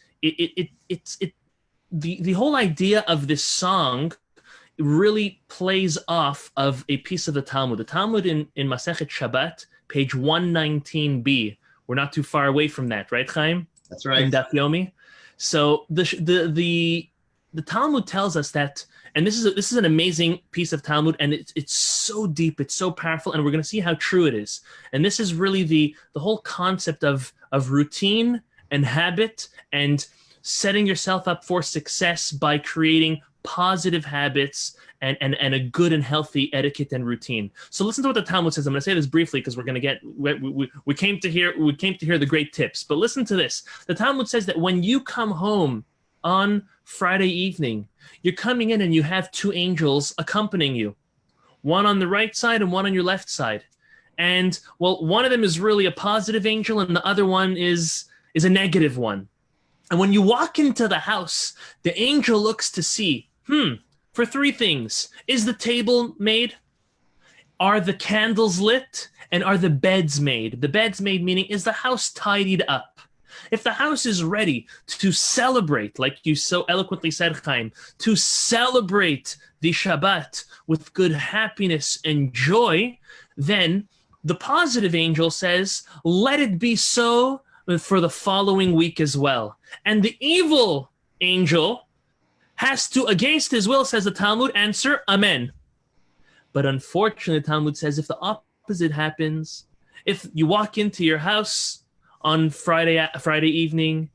the whole idea of this song really plays off of a piece of the Talmud. The Talmud in Masechet Shabbat, page 119b. We're not too far away from that, right, Chaim? That's right. In Daf Yomi. So the Talmud tells us that, and this is an amazing piece of Talmud, and it's so deep, it's so powerful, and we're going to see how true it is. And this is really the whole concept of routine and habit and setting yourself up for success by creating positive habits and a good and healthy etiquette and routine. So listen to what the Talmud says. I'm going to say this briefly because we're going to get we came to hear the great tips. But listen to this. The Talmud says that when you come home on Friday evening, you're coming in and you have two angels accompanying you, one on the right side and one on your left side. And well, one of them is really a positive angel and the other one is a negative one. And when you walk into the house, the angel looks to see, for three things. Is the table made? Are the candles lit? And are the beds made? The beds made meaning, is the house tidied up? If the house is ready to celebrate, like you so eloquently said, Chaim, to celebrate the Shabbat with good happiness and joy, then the positive angel says, let it be so for the following week as well. And the evil angel has to, against his will, says the Talmud, answer, Amen. But unfortunately, the Talmud says if the opposite happens, if you walk into your house on Friday evening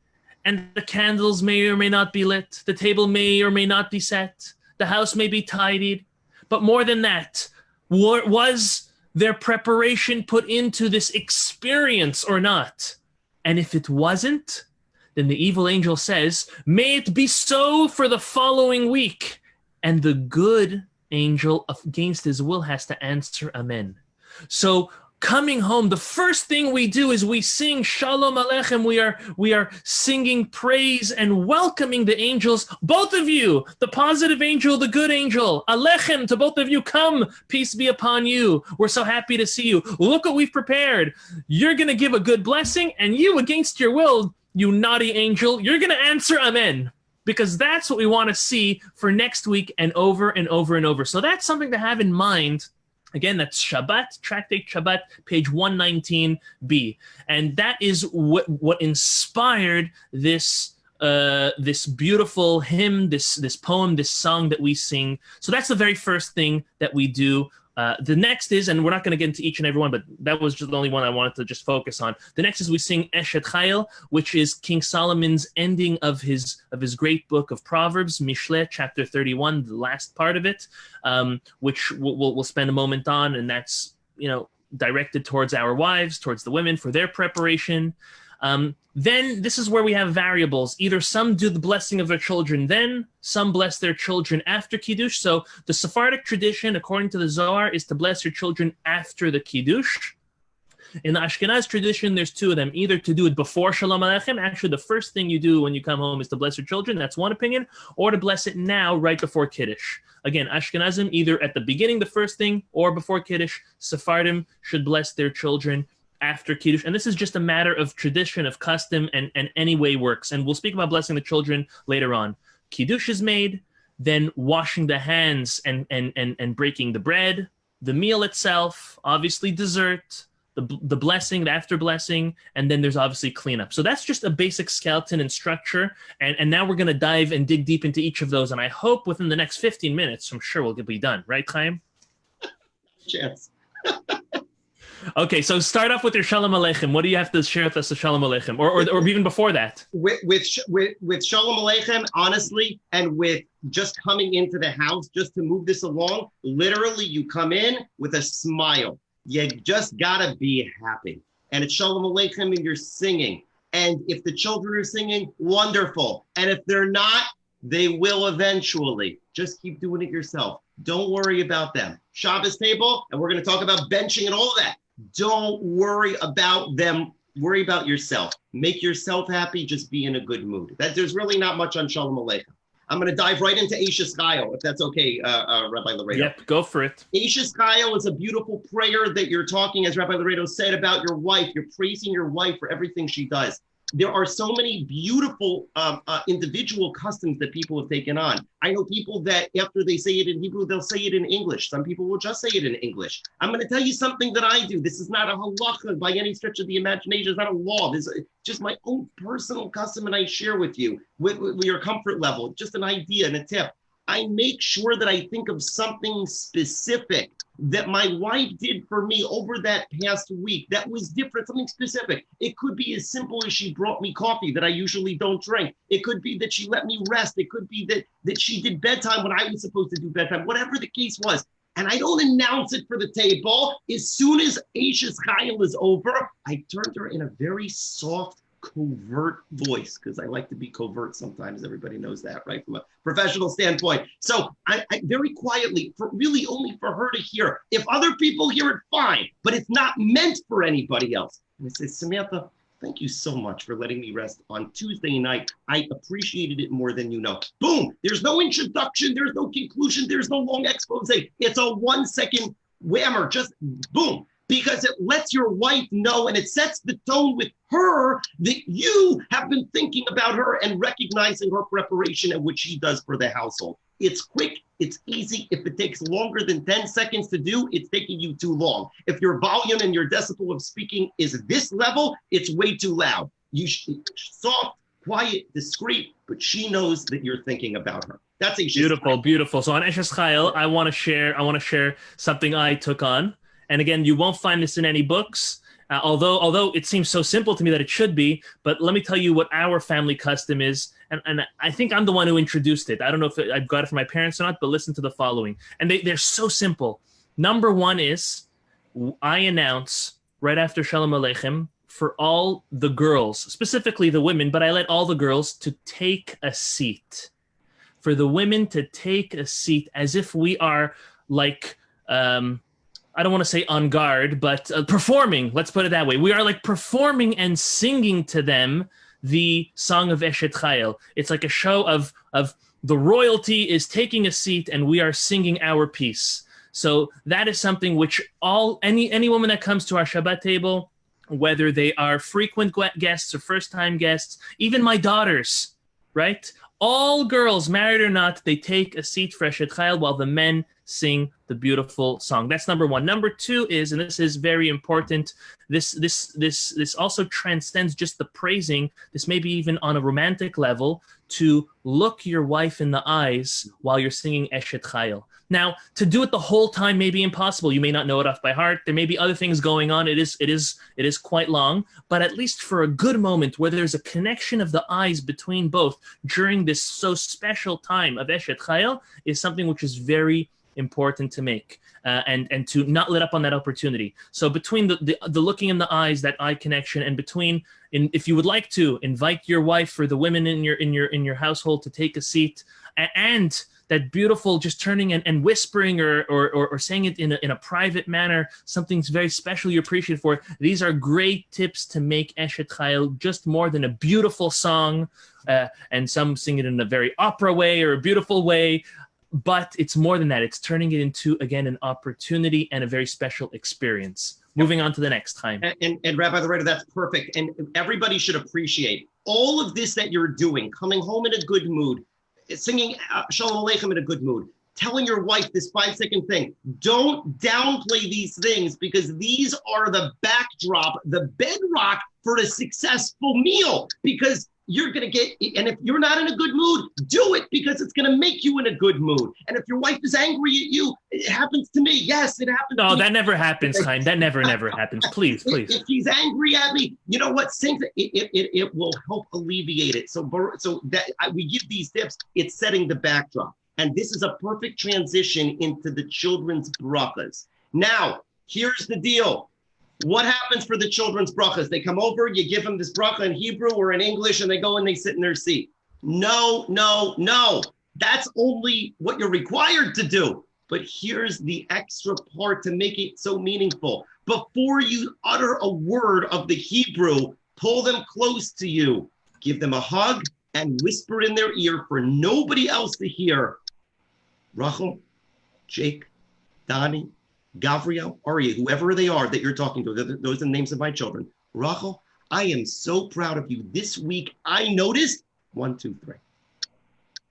and the candles may or may not be lit, the table may or may not be set, the house may be tidied, but more than that, was their preparation put into this experience or not? And if it wasn't, then the evil angel says, may it be so for the following week. And the good angel, against his will, has to answer Amen. So coming home, the first thing we do is we sing Shalom Aleichem. We are singing praise and welcoming the angels, both of you, the positive angel, the good angel. Aleichem, to both of you, come, peace be upon you. We're so happy to see you. Look what we've prepared. You're going to give a good blessing, and you, against your will, you naughty angel, you're going to answer Amen. Because that's what we want to see for next week and over and over and over. So that's something to have in mind. Again, that's Shabbat, Tractate Shabbat, page 119b. And that is what inspired this beautiful hymn, this poem, this song that we sing. So that's the very first thing that we do. The next is, and we're not going to get into each and every one, but that was just the only one I wanted to just focus on. The next is we sing Eshet Chayil, which is King Solomon's ending of his great book of Proverbs, Mishle, chapter 31, the last part of it, which we'll spend a moment on, and that's directed towards our wives, towards the women for their preparation. Then this is where we have variables. Either some do the blessing of their children then, some bless their children after Kiddush. So the Sephardic tradition, according to the Zohar, is to bless your children after the Kiddush. In the Ashkenaz tradition, there's two of them. Either to do it before Shalom Aleichem, actually the first thing you do when you come home is to bless your children, that's one opinion, or to bless it now, right before Kiddush. Again, Ashkenazim, either at the beginning, the first thing, or before Kiddush. Sephardim should bless their children after Kiddush. And this is just a matter of tradition, of custom, and any way works. And we'll speak about blessing the children later on. Kiddush is made, then washing the hands and breaking the bread, the meal itself, obviously dessert, the blessing, the after blessing, and then there's obviously cleanup. So that's just a basic skeleton and structure. And now we're going to dive and dig deep into each of those. And I hope within the next 15 minutes, I'm sure we'll be done. Right, Chaim? Yes. Okay, so start off with your Shalom Aleichem. What do you have to share with us of Shalom Aleichem? Or even before that? With Shalom Aleichem, honestly, and with just coming into the house, just to move this along, literally you come in with a smile. You just gotta be happy. And it's Shalom Aleichem and you're singing. And if the children are singing, wonderful. And if they're not, they will eventually. Just keep doing it yourself. Don't worry about them. Shabbos Table, and we're gonna talk about benching and all of that. Don't worry about them. Worry about yourself. Make yourself happy. Just be in a good mood. There's really not much on Shalom Aleichem. I'm going to dive right into Eishes Chayil, if that's okay, Rabbi Laredo. Yep, go for it. Eishes Chayil is a beautiful prayer that you're talking, as Rabbi Laredo said, about your wife. You're praising your wife for everything she does. There are so many beautiful individual customs that people have taken on. I know people that after they say it in Hebrew, they'll say it in English. Some people will just say it in English. I'm going to tell you something that I do. This is not a halacha by any stretch of the imagination. It's not a law. This is just my own personal custom, and I share with you with your comfort level. Just an idea and a tip. I make sure that I think of something specific that my wife did for me over that past week that was different, something specific. It could be as simple as she brought me coffee that I usually don't drink. It could be that she let me rest. It could be that she did bedtime when I was supposed to do bedtime, whatever the case was. And I don't announce it for the table. As soon as Eishes Chayil is over, I turn to her in a very soft, covert voice, because I like to be covert sometimes. Everybody knows that, right? From a professional standpoint. So I very quietly, for really only for her to hear. If other people hear it, fine, but it's not meant for anybody else. And I say, Samantha, thank you so much for letting me rest on Tuesday night. I appreciated it more than you know. Boom. There's no introduction. There's no conclusion. There's no long expose. It's a 1 second whammer. Just boom. Because it lets your wife know and it sets the tone with her that you have been thinking about her and recognizing her preparation and what she does for the household. It's quick, it's easy. If it takes longer than 10 seconds to do, it's taking you too long. If your volume and your decibel of speaking is this level, it's way too loud. You should be soft, quiet, discreet, but she knows that you're thinking about her. That's a beautiful, beautiful. So on Eishes Chayil, I want to share something I took on. And again, you won't find this in any books, although it seems so simple to me that it should be. But let me tell you what our family custom is. And I think I'm the one who introduced it. I don't know if I got it from my parents or not, but listen to the following. And they're so simple. Number one is I announce right after Shalom Aleichem for all the girls, specifically the women, but I let all the girls to take a seat. For the women to take a seat as if we are like... I don't want to say on guard, but performing, let's put it that way. We are like performing and singing to them the song of Eshet Chayil. It's like a show of the royalty is taking a seat and we are singing our piece. So that is something which any woman that comes to our Shabbat table, whether they are frequent guests or first-time guests, even my daughters, right? All girls, married or not, they take a seat for Eshet Chayil while the men sing the beautiful song. That's number one. Number two is, and this is very important, this also transcends just the praising, this may be even on a romantic level, to look your wife in the eyes while you're singing Eshet Chayil. Now, to do it the whole time may be impossible. You may not know it off by heart. There may be other things going on. It is quite long, but at least for a good moment where there's a connection of the eyes between both during this so special time of Eshet Chayil is something which is very, important to make, and to not let up on that opportunity. So between the looking in the eyes, that eye connection, and if you would like to invite your wife or the women in your household to take a seat, and that beautiful just turning and whispering or saying it in a private manner, something's very special you appreciate for. These are great tips to make Eshet Chayil just more than a beautiful song, and some sing it in a very opera way or a beautiful way, but it's more than that. It's turning it into, again, an opportunity and a very special experience. Moving on to the next time. And Rabbi Laredo, that's perfect. And everybody should appreciate all of this that you're doing, coming home in a good mood, singing Shalom Aleichem in a good mood, telling your wife this 5-second thing. Don't downplay these things, because these are the backdrop, the bedrock for a successful meal, because you're going to get, and if you're not in a good mood, do it, because it's going to make you in a good mood. And if your wife is angry at you, it happens to me. Yes, it happens. No, that never happens, Chaim. That never happens. Please. If she's angry at me, you know what? It will help alleviate it. So that we give these tips. It's setting the backdrop. And this is a perfect transition into the children's brachas. Now, here's the deal. What happens for the children's brachas? They come over, you give them this bracha in Hebrew or in English, and they go and they sit in their seat. No. That's only what you're required to do. But here's the extra part to make it so meaningful. Before you utter a word of the Hebrew, pull them close to you, give them a hug, and whisper in their ear for nobody else to hear. Rachel, Jake, Donnie, Gavriel, Arya, whoever they are that you're talking to, those are the names of my children. Rachel, I am so proud of you. This week, I noticed 1, 2, 3.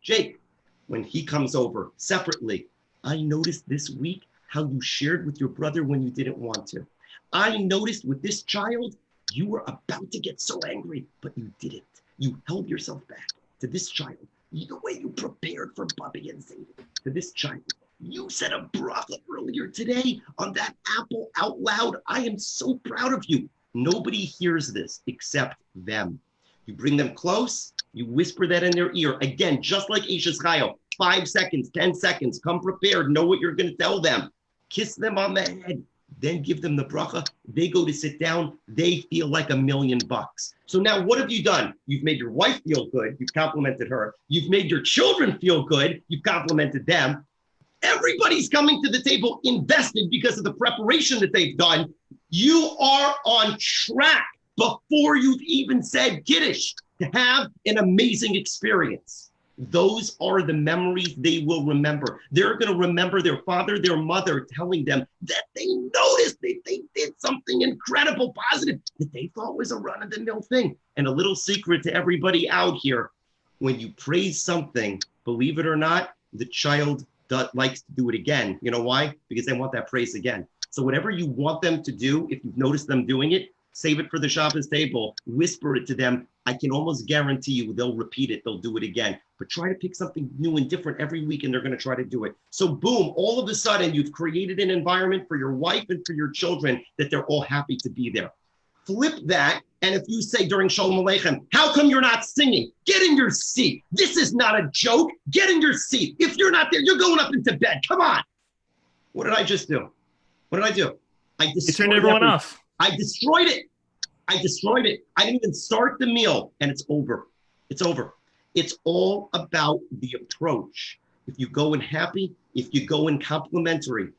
Jake, when he comes over separately, I noticed this week how you shared with your brother when you didn't want to. I noticed with this child, you were about to get so angry, but you didn't. You held yourself back. To this child, the way you prepared for Bubby and Zayden. To this child, you said a bracha earlier today on that apple out loud. I am so proud of you. Nobody hears this except them. You bring them close, you whisper that in their ear. Again, just like Eshet Chayil, 5 seconds, 10 seconds, come prepared, know what you're going to tell them. Kiss them on the head, then give them the bracha. They go to sit down, they feel like $1,000,000. So now what have you done? You've made your wife feel good, you've complimented her. You've made your children feel good, you've complimented them. Everybody's coming to the table invested because of the preparation that they've done. You are on track before you've even said Kiddush to have an amazing experience. Those are the memories they will remember. They're going to remember their father, their mother telling them that they noticed that they did something incredible, positive, that they thought was a run-of-the-mill thing. And a little secret to everybody out here, when you praise something, believe it or not, the child likes to do it again. You know why? Because they want that praise again. So whatever you want them to do, if you've noticed them doing it, save it for the Shabbos table, whisper it to them. I can almost guarantee you they'll repeat it, they'll do it again. But try to pick something new and different every week, and they're going to try to do it. So boom, all of a sudden you've created an environment for your wife and for your children that they're all happy to be there. Flip that, and if you say during Shalom Aleichem, how come you're not singing? Get in your seat. This is not a joke. Get in your seat. If you're not there, you're going up into bed. Come on. What did I just do? What did I do? You turned everyone off. I destroyed it. I didn't even start the meal, and it's over. It's over. It's all about the approach. If you go in happy, if you go in complimentary,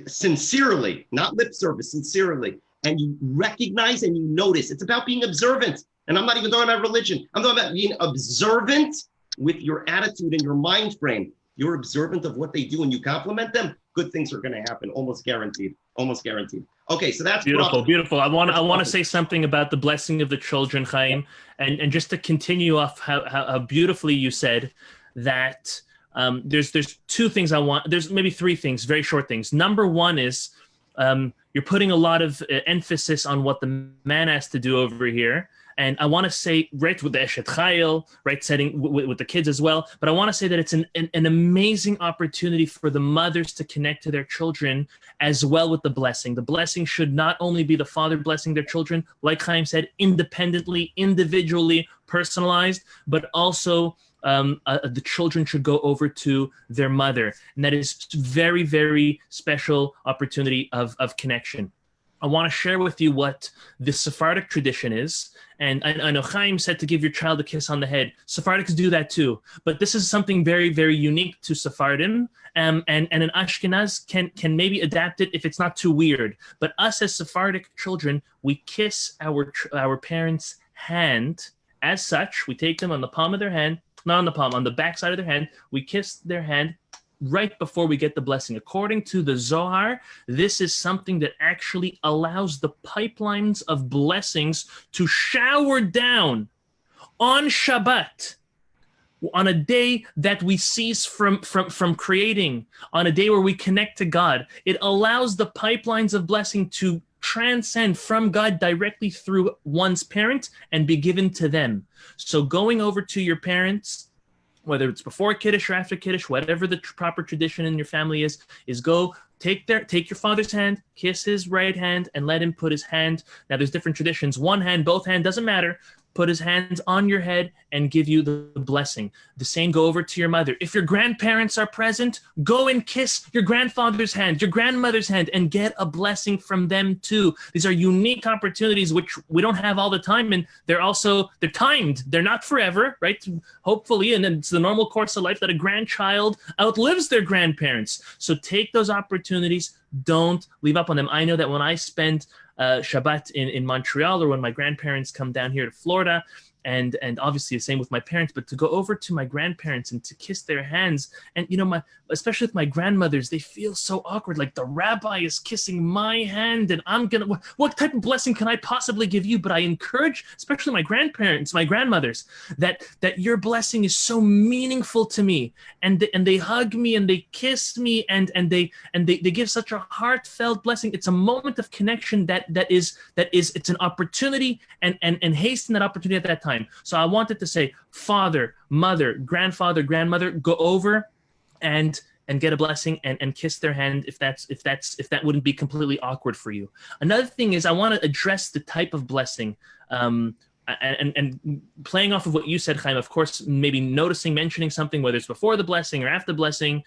sincerely, not lip service, sincerely, and you recognize and you notice, it's about being observant. And I'm not even talking about religion. I'm talking about being observant with your attitude and your mind frame. You're observant of what they do and you compliment them, good things are going to happen, almost guaranteed. Okay, so that's beautiful. I want to say something about the blessing of the children, Chaim, and just to continue off how beautifully you said that. There's 2 things I want. There's maybe 3 things, very short things. Number 1 is you're putting a lot of emphasis on what the man has to do over here. And I want to say, right, with the Eshet Chayil, right, setting with the kids as well. But I want to say that it's an amazing opportunity for the mothers to connect to their children as well with the blessing. The blessing should not only be the father blessing their children, like Chaim said, independently, individually, personalized, but also the children should go over to their mother. And that is very, very special opportunity of connection. I want to share with you what the Sephardic tradition is. And I know Chaim said to give your child a kiss on the head. Sephardics do that too. But this is something very, very unique to Sephardim. And an Ashkenaz can maybe adapt it if it's not too weird. But us as Sephardic children, we kiss our parents' hand. As such, we take them on the palm of their hand, not on the palm, on the back side of their hand. We kiss their hand right before we get the blessing. According to the Zohar, this is something that actually allows the pipelines of blessings to shower down on Shabbat, on a day that we cease from creating, on a day where we connect to God. It allows the pipelines of blessing to transcend from God directly through one's parent and be given to them. So going over to your parents, whether it's before Kiddush or after Kiddush, whatever the proper tradition in your family is go take your father's hand, kiss his right hand, and let him put his hand. Now, there's different traditions. One hand, both hand, doesn't matter. Put his hands on your head and give you the blessing. The same, go over to your mother. If your grandparents are present, go and kiss your grandfather's hand, your grandmother's hand, and get a blessing from them too. These are unique opportunities which we don't have all the time, and they're timed. They're not forever, right? Hopefully, and it's the normal course of life that a grandchild outlives their grandparents. So take those opportunities. Don't leave up on them. I know that when I spend Shabbat in Montreal, or when my grandparents come down here to Florida, and obviously the same with my parents, but to go over to my grandparents and to kiss their hands, and especially with my grandmothers, they feel so awkward, like the rabbi is kissing my hand and I'm gonna, what type of blessing can I possibly give you? But I encourage, especially my grandparents, my grandmothers, that your blessing is so meaningful to me, and they hug me and they kiss me and they give such a heartfelt blessing. It's a moment of connection that is it's an opportunity, and hasten that opportunity at that time. So I wanted to say, father, mother, grandfather, grandmother, go over and get a blessing and kiss their hand if that wouldn't be completely awkward for you. Another thing is, I want to address the type of blessing. And playing off of what you said, Chaim, of course, maybe mentioning something, whether it's before the blessing or after the blessing,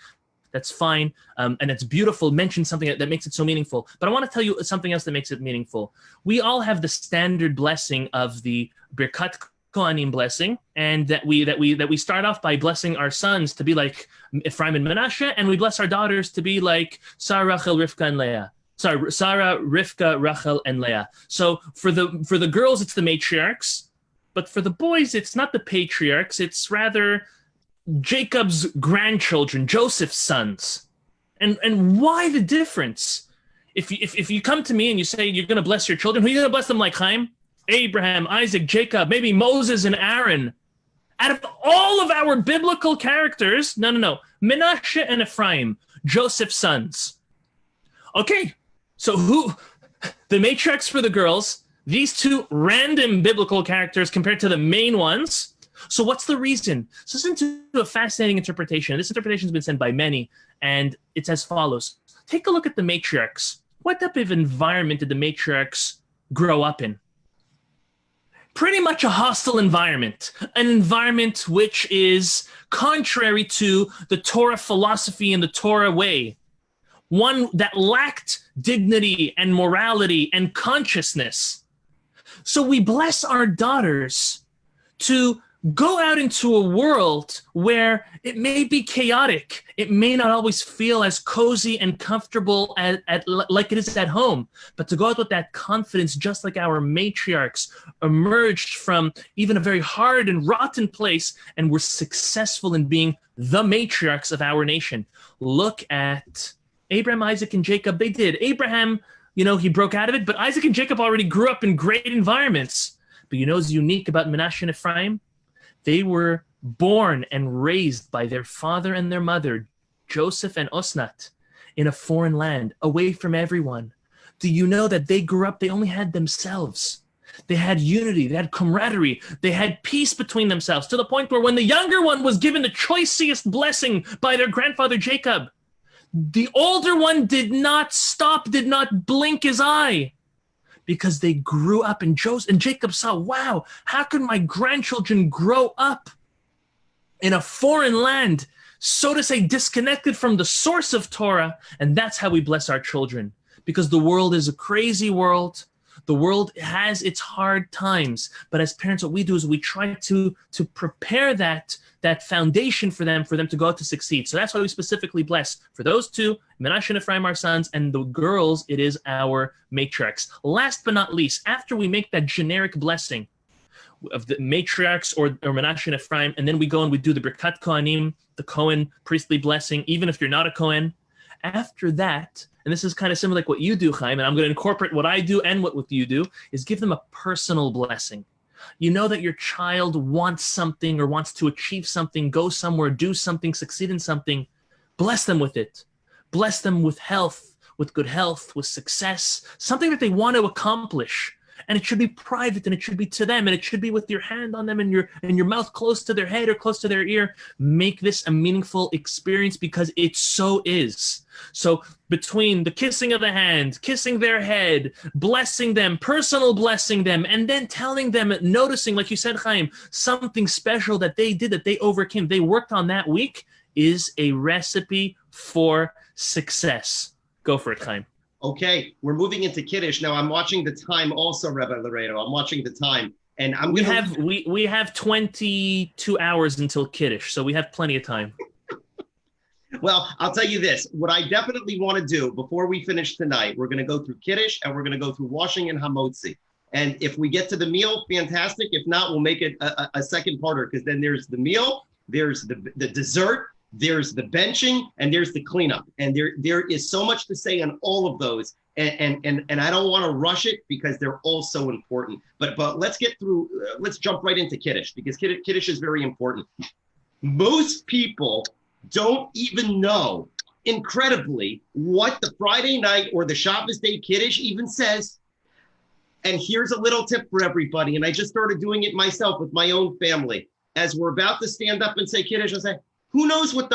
that's fine. And it's beautiful. Mention something that makes it so meaningful. But I want to tell you something else that makes it meaningful. We all have the standard blessing of the Birkat Kohanim blessing, and that we start off by blessing our sons to be like Ephraim and Menashe, and we bless our daughters to be like Sarah, Rachel, Rivka, and Leah. Sarah, Rivka, Rachel, and Leah. So for the girls, it's the matriarchs, but for the boys, it's not the patriarchs. It's rather Jacob's grandchildren, Joseph's sons. And why the difference? If you come to me and you say you're going to bless your children, who are you going to bless them like, Chaim? Abraham, Isaac, Jacob, maybe Moses and Aaron. Out of all of our biblical characters, no. Menashe and Ephraim, Joseph's sons. Okay, so who? The matriarchs for the girls, these two random biblical characters compared to the main ones. So what's the reason? So listen to a fascinating interpretation. This interpretation has been sent by many, and it's as follows. Take a look at the matriarchs. What type of environment did the matriarchs grow up in? Pretty much a hostile environment, an environment which is contrary to the Torah philosophy and the Torah way, one that lacked dignity and morality and consciousness. So we bless our daughters to go out into a world where it may be chaotic. It may not always feel as cozy and comfortable like it is at home, but to go out with that confidence, just like our matriarchs emerged from even a very hard and rotten place and were successful in being the matriarchs of our nation. Look at Abraham, Isaac, and Jacob. They did. Abraham, he broke out of it, but Isaac and Jacob already grew up in great environments. But what's unique about Menashe and Ephraim? They were born and raised by their father and their mother, Joseph and Osnat, in a foreign land, away from everyone. Do you know that they grew up, they only had themselves. They had unity, they had camaraderie, they had peace between themselves, to the point where when the younger one was given the choicest blessing by their grandfather Jacob, the older one did not blink his eye. Because they grew up, and Jacob saw, wow, how can my grandchildren grow up in a foreign land, so to say, disconnected from the source of Torah. And that's how we bless our children, because the world is a crazy world. The world has its hard times, but as parents, what we do is we try to prepare that foundation for them to go out to succeed. So that's why we specifically bless for those two, Menashe and Ephraim, our sons, and the girls, it is our matriarchs. Last but not least, after we make that generic blessing of the matriarchs or Menashe and Ephraim, and then we go and we do the Birkat Kohanim, the Kohen priestly blessing, even if you're not a Kohen. After that, and this is kind of similar like what you do, Chaim, and I'm going to incorporate what I do and what you do, is give them a personal blessing. You know that your child wants something or wants to achieve something, go somewhere, do something, succeed in something. Bless them with it. Bless them with health, with good health, with success, something that they want to accomplish. And it should be private, and it should be to them, and it should be with your hand on them and your mouth close to their head or close to their ear. Make this a meaningful experience, because it so is. So between the kissing of the hand, kissing their head, blessing them, personal blessing them, and then telling them, noticing, like you said, Chaim, something special that they did, that they overcame, they worked on that week, is a recipe for success. Go for it, Chaim. Okay, we're moving into Kiddush. Now I'm watching the time also, Rabbi Laredo. I'm watching the time. And we have 22 hours until Kiddush, so we have plenty of time. Well, I'll tell you this. What I definitely want to do before we finish tonight, we're going to go through Kiddush and we're going to go through washing and Hamotzi. And if we get to the meal, fantastic. If not, we'll make it a second parter, because then there's the meal, there's the dessert, there's the benching, and there's the cleanup. And there is so much to say on all of those. And I don't want to rush it, because they're all so important. But let's get through, let's jump right into Kiddush, because Kiddush is very important. Most people don't even know, incredibly, what the Friday night or the Shabbos Day Kiddush even says. And here's a little tip for everybody. And I just started doing it myself with my own family. As we're about to stand up and say Kiddush, I say, who knows what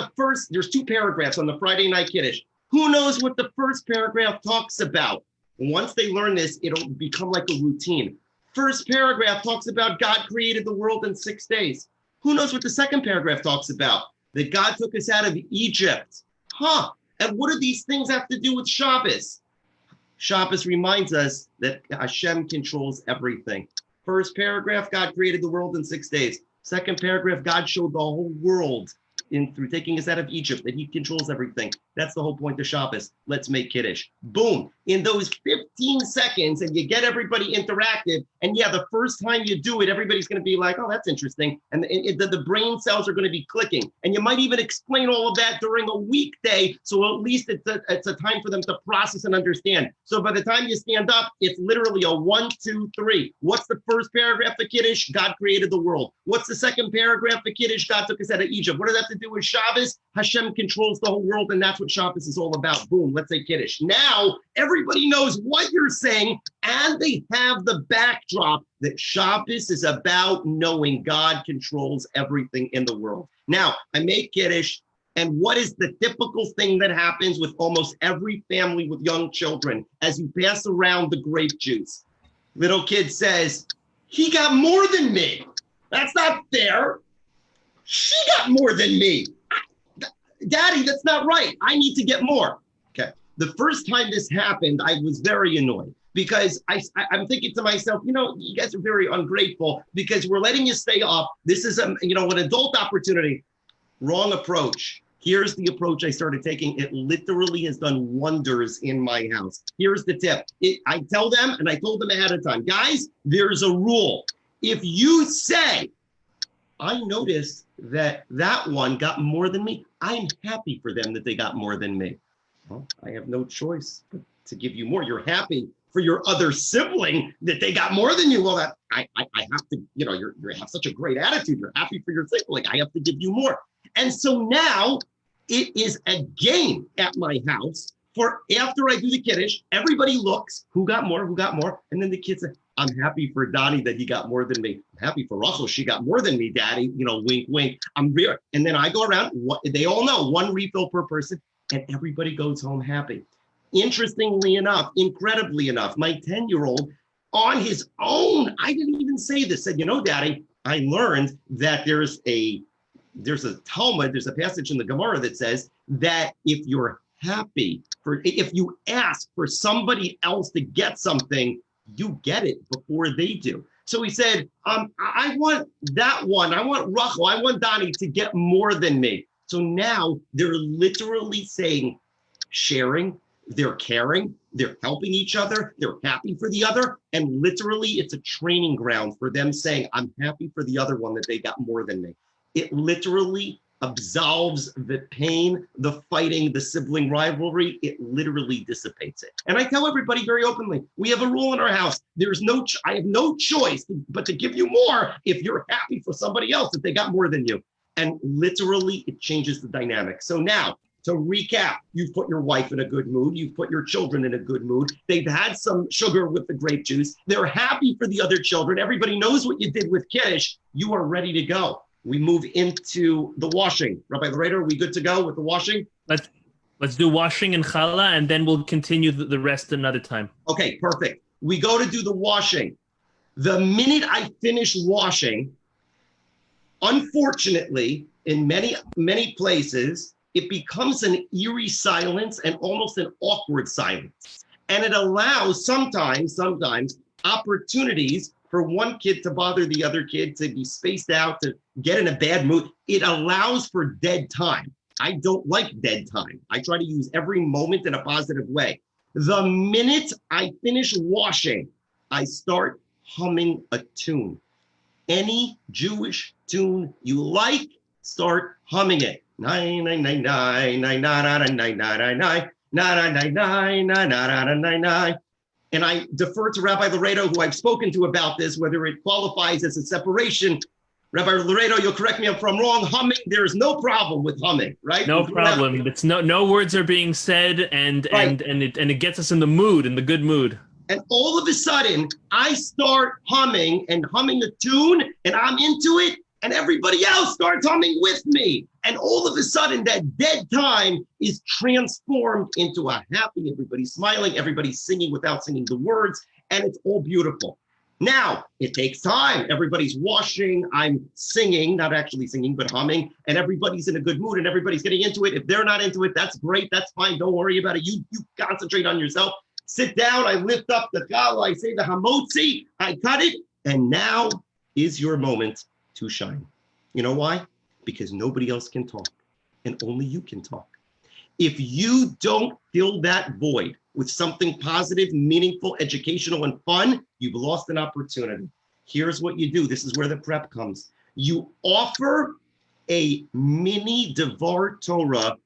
there's 2 paragraphs on the Friday night Kiddush. Who knows what the first paragraph talks about? And once they learn this, it'll become like a routine. First paragraph talks about God created the world in 6 days. Who knows what the second paragraph talks about? That God took us out of Egypt. And what do these things have to do with Shabbos? Shabbos reminds us that Hashem controls everything. First paragraph, God created the world in 6 days. Second paragraph, God showed the whole world through taking us out of Egypt, that he controls everything. That's the whole point of Shabbos. Let's make Kiddush. Boom. In those 15 seconds, and you get everybody interactive. And yeah, the first time you do it, everybody's going to be like, oh, that's interesting. And the brain cells are going to be clicking. And you might even explain all of that during a weekday. So at least it's a time for them to process and understand. So by the time you stand up, it's literally a 1, 2, 3. What's the first paragraph of Kiddush? God created the world. What's the second paragraph of Kiddush? God took us out of Egypt. What does that have to do with Shabbos? Hashem controls the whole world, and that's what Shabbos is all about. Boom, let's say Kiddush. Now, everybody knows what you're saying, and they have the backdrop that Shabbos is about knowing God controls everything in the world. Now, I make Kiddush, and what is the typical thing that happens with almost every family with young children as you pass around the grape juice? Little kid says, he got more than me. That's not fair. She got more than me. Daddy, that's not right. I need to get more. Okay. The first time this happened, I was very annoyed, because I'm thinking to myself, you guys are very ungrateful, because we're letting you stay up. This is an adult opportunity. Wrong approach. Here's the approach I started taking. It literally has done wonders in my house. Here's the tip. I tell them, and I told them ahead of time, guys, there's a rule. If you say, I noticed that one got more than me, I'm happy for them that they got more than me. Well, I have no choice but to give you more. You're happy for your other sibling that they got more than you. Well, that I have to, you have such a great attitude. You're happy for your sibling. I have to give you more. And so now it is a game at my house. For after I do the Kiddush, everybody looks, who got more, and then the kids say, I'm happy for Donnie that he got more than me. I'm happy for Russell, she got more than me, Daddy. Wink, wink. I'm real. And then I go around, they all know, 1 refill per person, and everybody goes home happy. Interestingly enough, incredibly enough, my 10-year-old on his own, I didn't even say this, said, Daddy, I learned that there's a there's a Talmud, there's a passage in the Gemara that says that if you're happy, if you ask for somebody else to get something, you get it before they do. So he said, I want that one. I want Rachel. I want Donnie to get more than me. So now they're literally saying, sharing, they're caring, they're helping each other, they're happy for the other. And literally it's a training ground for them saying, I'm happy for the other one that they got more than me. It literally absolves the pain, the fighting, the sibling rivalry. It literally dissipates it. And I tell everybody very openly, we have a rule in our house. I have no choice but to give you more if you're happy for somebody else, if they got more than you. And literally it changes the dynamic. So now, to recap, you've put your wife in a good mood. You've put your children in a good mood. They've had some sugar with the grape juice. They're happy for the other children. Everybody knows what you did with Kiddush. You are ready to go. We move into the washing. Rabbi Laredo, are we good to go with the washing? Let's do washing and challah, and then we'll continue the rest another time. Okay, perfect. We go to do the washing. The minute I finish washing, unfortunately, in many places, it becomes an eerie silence and almost an awkward silence. And it allows sometimes opportunities for one kid to bother the other kid, to be spaced out, to get in a bad mood. It allows for dead time. I don't like dead time. I try to use every moment in a positive way. The minute I finish washing, I start humming a tune. Any Jewish tune you like, start humming it. Nine, nine, nine, nine, nine, nine, nine, nine, nine, nine, nine, nine, nine, nine, nine. And I defer to Rabbi Laredo, who I've spoken to about this, whether it qualifies as a separation. Rabbi Laredo, you'll correct me if I'm wrong. Humming, there is no problem with humming, right? No problem. It's no words are being said, and it gets us in the mood, in the good mood. And all of a sudden, I start humming a tune, and I'm into it, and everybody else starts humming with me. And all of a sudden, that dead time is transformed into a happy, everybody's smiling, everybody's singing without singing the words, and it's all beautiful. Now, it takes time. Everybody's washing, I'm singing, not actually singing, but humming, and everybody's in a good mood, and everybody's getting into it. If they're not into it, that's great, that's fine, don't worry about it. You concentrate on yourself. Sit down, I lift up the challah, I say the hamotzi, I cut it, and now is your moment to shine. You know why? Because nobody else can talk, and only you can talk. If you don't fill that void with something positive, meaningful, educational, and fun, you've lost an opportunity. Here's what you do. This is where the prep comes. You offer a mini Devar Torah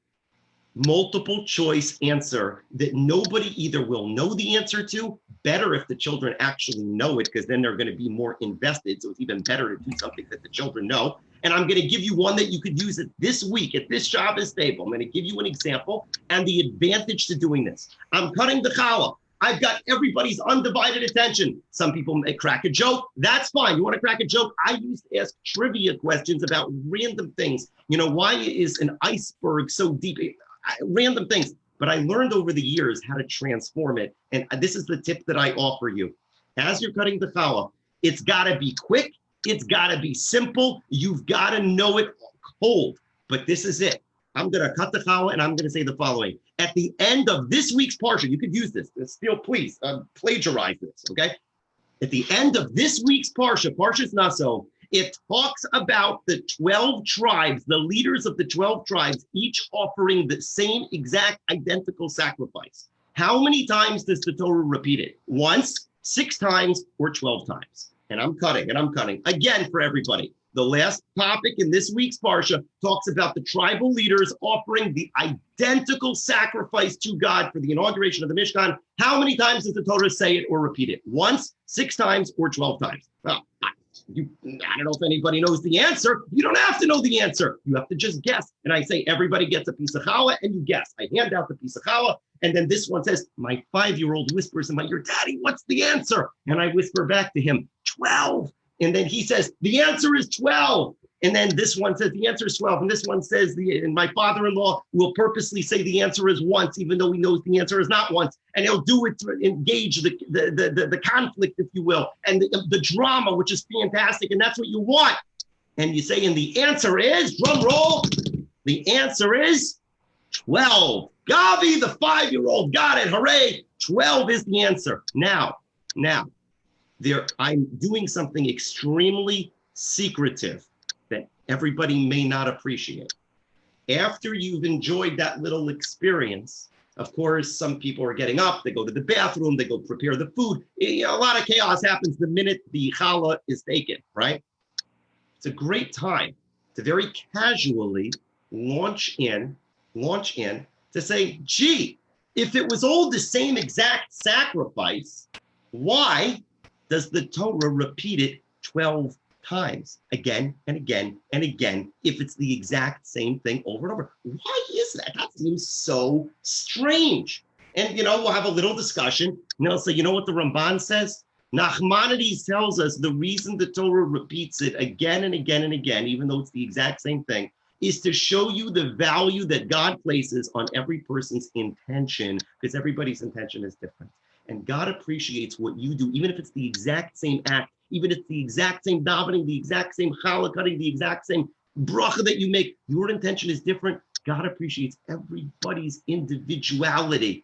multiple choice answer that nobody either will know the answer to, better if the children actually know it, because then they're going to be more invested. So it's even better to do something that the children know. And I'm going to give you one that you could use it this week at this Shabbos table. I'm going to give you an example and the advantage to doing this. I'm cutting the challah. I've got everybody's undivided attention. Some people may crack a joke. That's fine. You want to crack a joke? I used to ask trivia questions about random things. You know, why is an iceberg so deep? Random things. But I learned over the years how to transform it. And this is the tip that I offer you. As you're cutting the challah, it's got to be quick. It's got to be simple. You've got to know it cold. But this is it. I'm going to cut the challah and I'm going to say the following. At the end of this week's parsha, you could use this. Still, please plagiarize this, okay? At the end of this week's parsha, Parshas Naso, it talks about the 12 tribes, the leaders of the 12 tribes, each offering the same exact identical sacrifice. How many times does the Torah repeat it? Once, 6 times, or 12 times? And I'm cutting. Again, for everybody. The last topic in this week's Parsha talks about the tribal leaders offering the identical sacrifice to God for the inauguration of the Mishkan. How many times does the Torah say it or repeat it? Once, 6 times, or 12 times? Well, I don't know if anybody knows the answer. You don't have to know the answer. You have to just guess. And I say, everybody gets a piece of challah, and you guess. I hand out the piece of challah, and then this one says, my 5-year-old whispers in my ear, Daddy, what's the answer? And I whisper back to him, 12. And then he says, the answer is 12. And then this one says, the answer is 12. And this one says, and my father-in-law will purposely say the answer is once, even though he knows the answer is not once. And he'll do it to engage the conflict, if you will, and the drama, which is fantastic. And that's what you want. And you say, and the answer is, drum roll, the answer is 12. Gavi, the 5-year-old, got it. Hooray. 12 is the answer. Now, I'm doing something extremely secretive that everybody may not appreciate. After you've enjoyed that little experience, of course, some people are getting up, they go to the bathroom, they go prepare the food. A lot of chaos happens the minute the challah is taken, right? It's a great time to very casually launch in to say, gee, if it was all the same exact sacrifice, why does the Torah repeat it 12 times, again and again and again, if it's the exact same thing over and over? Why is that? That seems so strange. And, we'll have a little discussion. And I'll say, you know what the Ramban says? Nachmanides tells us the reason the Torah repeats it again and again and again, even though it's the exact same thing, is to show you the value that God places on every person's intention, because everybody's intention is different. And God appreciates what you do, even if it's the exact same act, even if it's the exact same davening, the exact same challah cutting, the exact same bracha that you make, your intention is different. God appreciates everybody's individuality.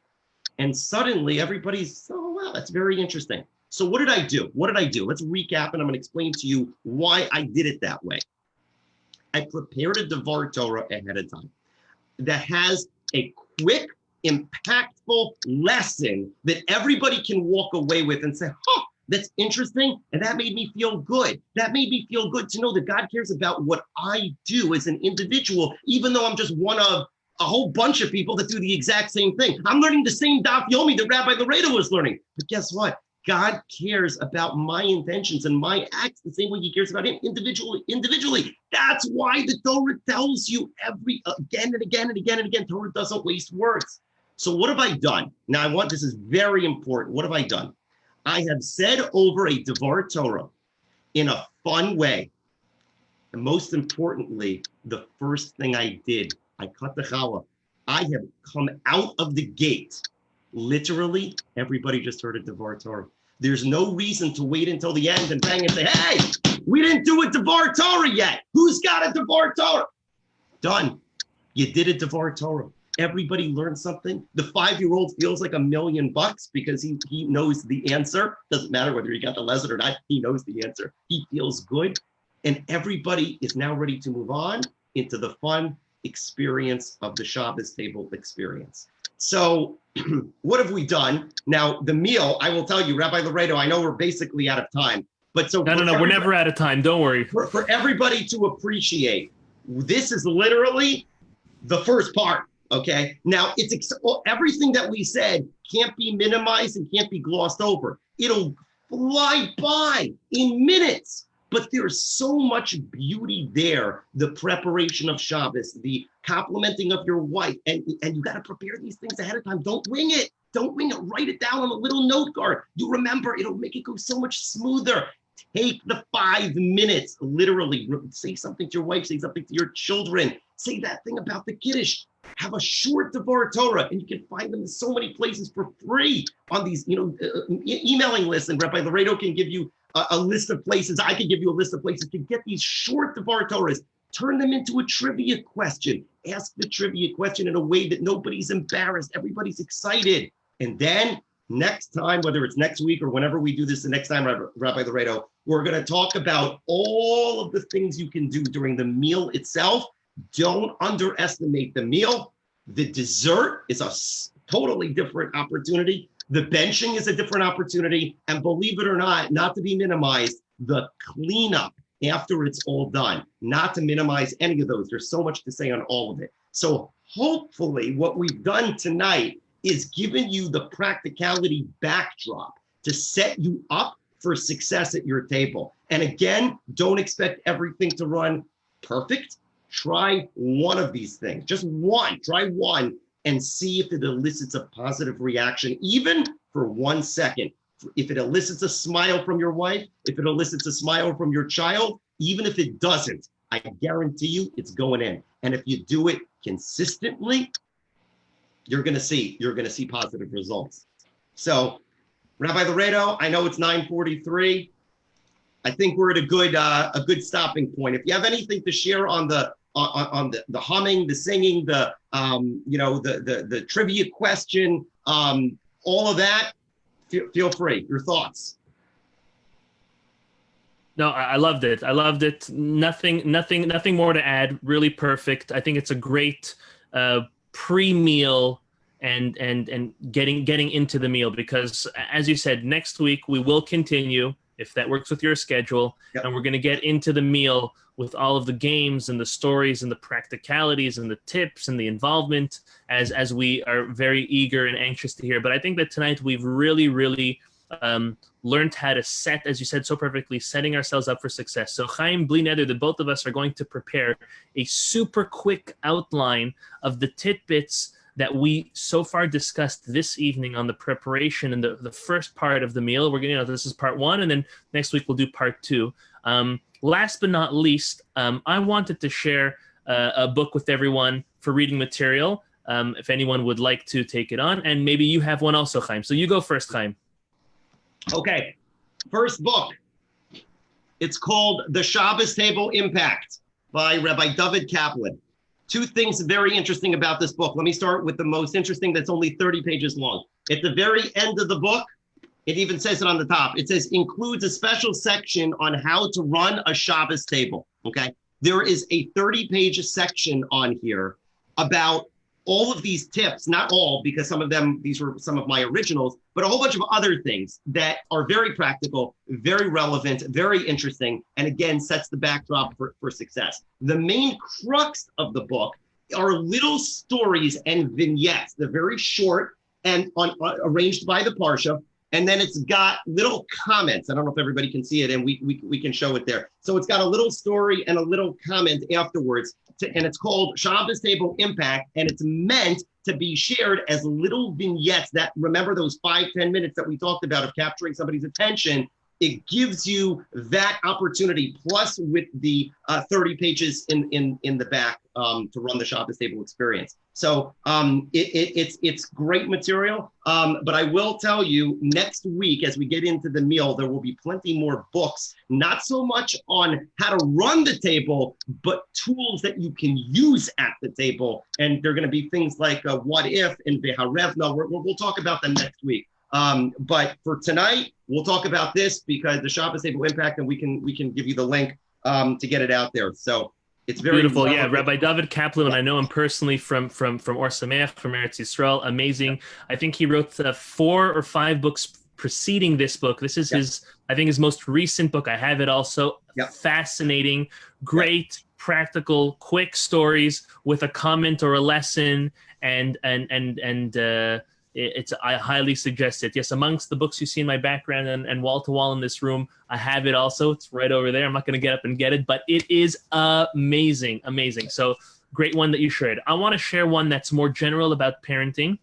And suddenly everybody's, oh, wow, that's very interesting. So what did I do? Let's recap, and I'm going to explain to you why I did it that way. I prepared a Devar Torah ahead of time that has a quick, impactful lesson that everybody can walk away with and say, that's interesting, and that made me feel good. That made me feel good to know that God cares about what I do as an individual, even though I'm just one of a whole bunch of people that do the exact same ththing. I'm learning the same Daf Yomi that Rabbi Laredo was learning. But guess what? God cares about my intentions and my acts the same way he cares about him individually. That's why the Torah tells you again and again and again and again, Torah doesn't waste words. So what have I done? Now this is very important. What have I done? I have said over a Devar Torah in a fun way. And most importantly, the first thing I did, I cut the challah. I have come out of the gate. Literally, everybody just heard a Devar Torah. There's no reason to wait until the end and bang and say, hey, we didn't do a Devar Torah yet. Who's got a Devar Torah? Done. You did a Devar Torah. Everybody learned something. The 5-year-old feels like $1 million because he knows the answer. Doesn't matter whether he got the lesson or not. He knows the answer. He feels good. And everybody is now ready to move on into the fun experience of the Shabbos Table experience. So what have we done? Now, the meal, I will tell you, Rabbi Laredo, I know we're basically out of time. But so No, we're never out of time. Don't worry. For everybody to appreciate, this is literally the first part. Okay. Now, everything that we said can't be minimized and can't be glossed over. It'll fly by in minutes. But there's so much beauty there. The preparation of Shabbos, the complimenting of your wife, and you got to prepare these things ahead of time. Don't wing it. Write it down on a little note card. You remember, it'll make it go so much smoother. Take the 5 minutes, literally. Say something to your wife, say something to your children. Say that thing about the Kiddush. Have a short Devar Torah, and you can find them in so many places for free on these, emailing lists. And Rabbi Laredo can give you a list of places. I can give you a list of places to get these short Devar Torahs. Turn them into a trivia question. Ask the trivia question in a way that nobody's embarrassed. Everybody's excited. And then next time, whether it's next week or whenever we do this the next time, Rabbi Laredo, we're going to talk about all of the things you can do during the meal itself. Don't underestimate the meal. The dessert is a totally different opportunity. The benching is a different opportunity. And believe it or not to be minimized, the cleanup after it's all done, not to minimize any of those. There's so much to say on all of it. So hopefully what we've done tonight is given you the practicality backdrop to set you up for success at your table. And again, don't expect everything to run perfect. Try one of these things, just one, try one and see if it elicits a positive reaction, even for 1 second. If it elicits a smile from your wife, if it elicits a smile from your child, even if it doesn't, I guarantee you it's going in. And if you do it consistently, you're going to see positive results. So Rabbi Laredo, I know it's 9:43. I think we're at a good stopping point. If you have anything to share on the humming, the singing, the trivia question, all of that, feel free. Your thoughts. No, I loved it. I loved it. Nothing more to add. Really perfect. I think it's a great pre-meal and getting into the meal, because as you said, next week we will continue, if that works with your schedule. Yep. And we're going to get into the meal with all of the games and the stories and the practicalities and the tips and the involvement, as we are very eager and anxious to hear. But I think that tonight we've really learned how to set, as you said so perfectly, setting ourselves up for success. So Chaim, bli neder, the both of us are going to prepare a super quick outline of the tidbits that we so far discussed this evening on the preparation and the first part of the meal. We're going to, this is part one, and then next week we'll do part two. Last but not least, I wanted to share a book with everyone for reading material, if anyone would like to take it on. And maybe you have one also, Chaim. So you go first, Chaim. Okay, first book. It's called The Shabbos Table Impact by Rabbi David Kaplan. Two things very interesting about this book. Let me start with the most interesting, that's only 30 pages long. At the very end of the book, it even says it on the top. It says, includes a special section on how to run a Shabbos table, okay? There is a 30-page section on here about all of these tips, not all, because some of them, these were some of my originals, but a whole bunch of other things that are very practical, very relevant, very interesting, and again, sets the backdrop for success. The main crux of the book are little stories and vignettes. They're very short and arranged by the Parsha, and then it's got little comments. I don't know if everybody can see it, and we can show it there. So it's got a little story and a little comment afterwards, and it's called Shabbos Table Impact, and it's meant to be shared as little vignettes that, remember those 5-10 minutes that we talked about of capturing somebody's attention. It gives you that opportunity, plus with the 30 pages in the back to run the Shabbos Table experience. So it's great material, but I will tell you, next week, as we get into the meal, there will be plenty more books, not so much on how to run the table, but tools that you can use at the table. And they're going to be things like What If and Beharevna. We'll talk about them next week. But for tonight, we'll talk about this, because the Shabbos Table Impact, and we can give you the link to get it out there. So it's very beautiful. Relevant. Yeah, Rabbi David Kaplan, I know him personally from Or Sameach, from Eretz Yisrael. Amazing. Yeah. I think he wrote 4 or 5 books preceding this book. This is his most recent book. I have it also. Fascinating, great, practical, quick stories with a comment or a lesson, and I highly suggest it. Yes, amongst the books you see in my background and wall to wall in this room, I have it also. It's right over there. I'm not going to get up and get it, but it is amazing. So great one that you shared. I want to share one that's more general about parenting.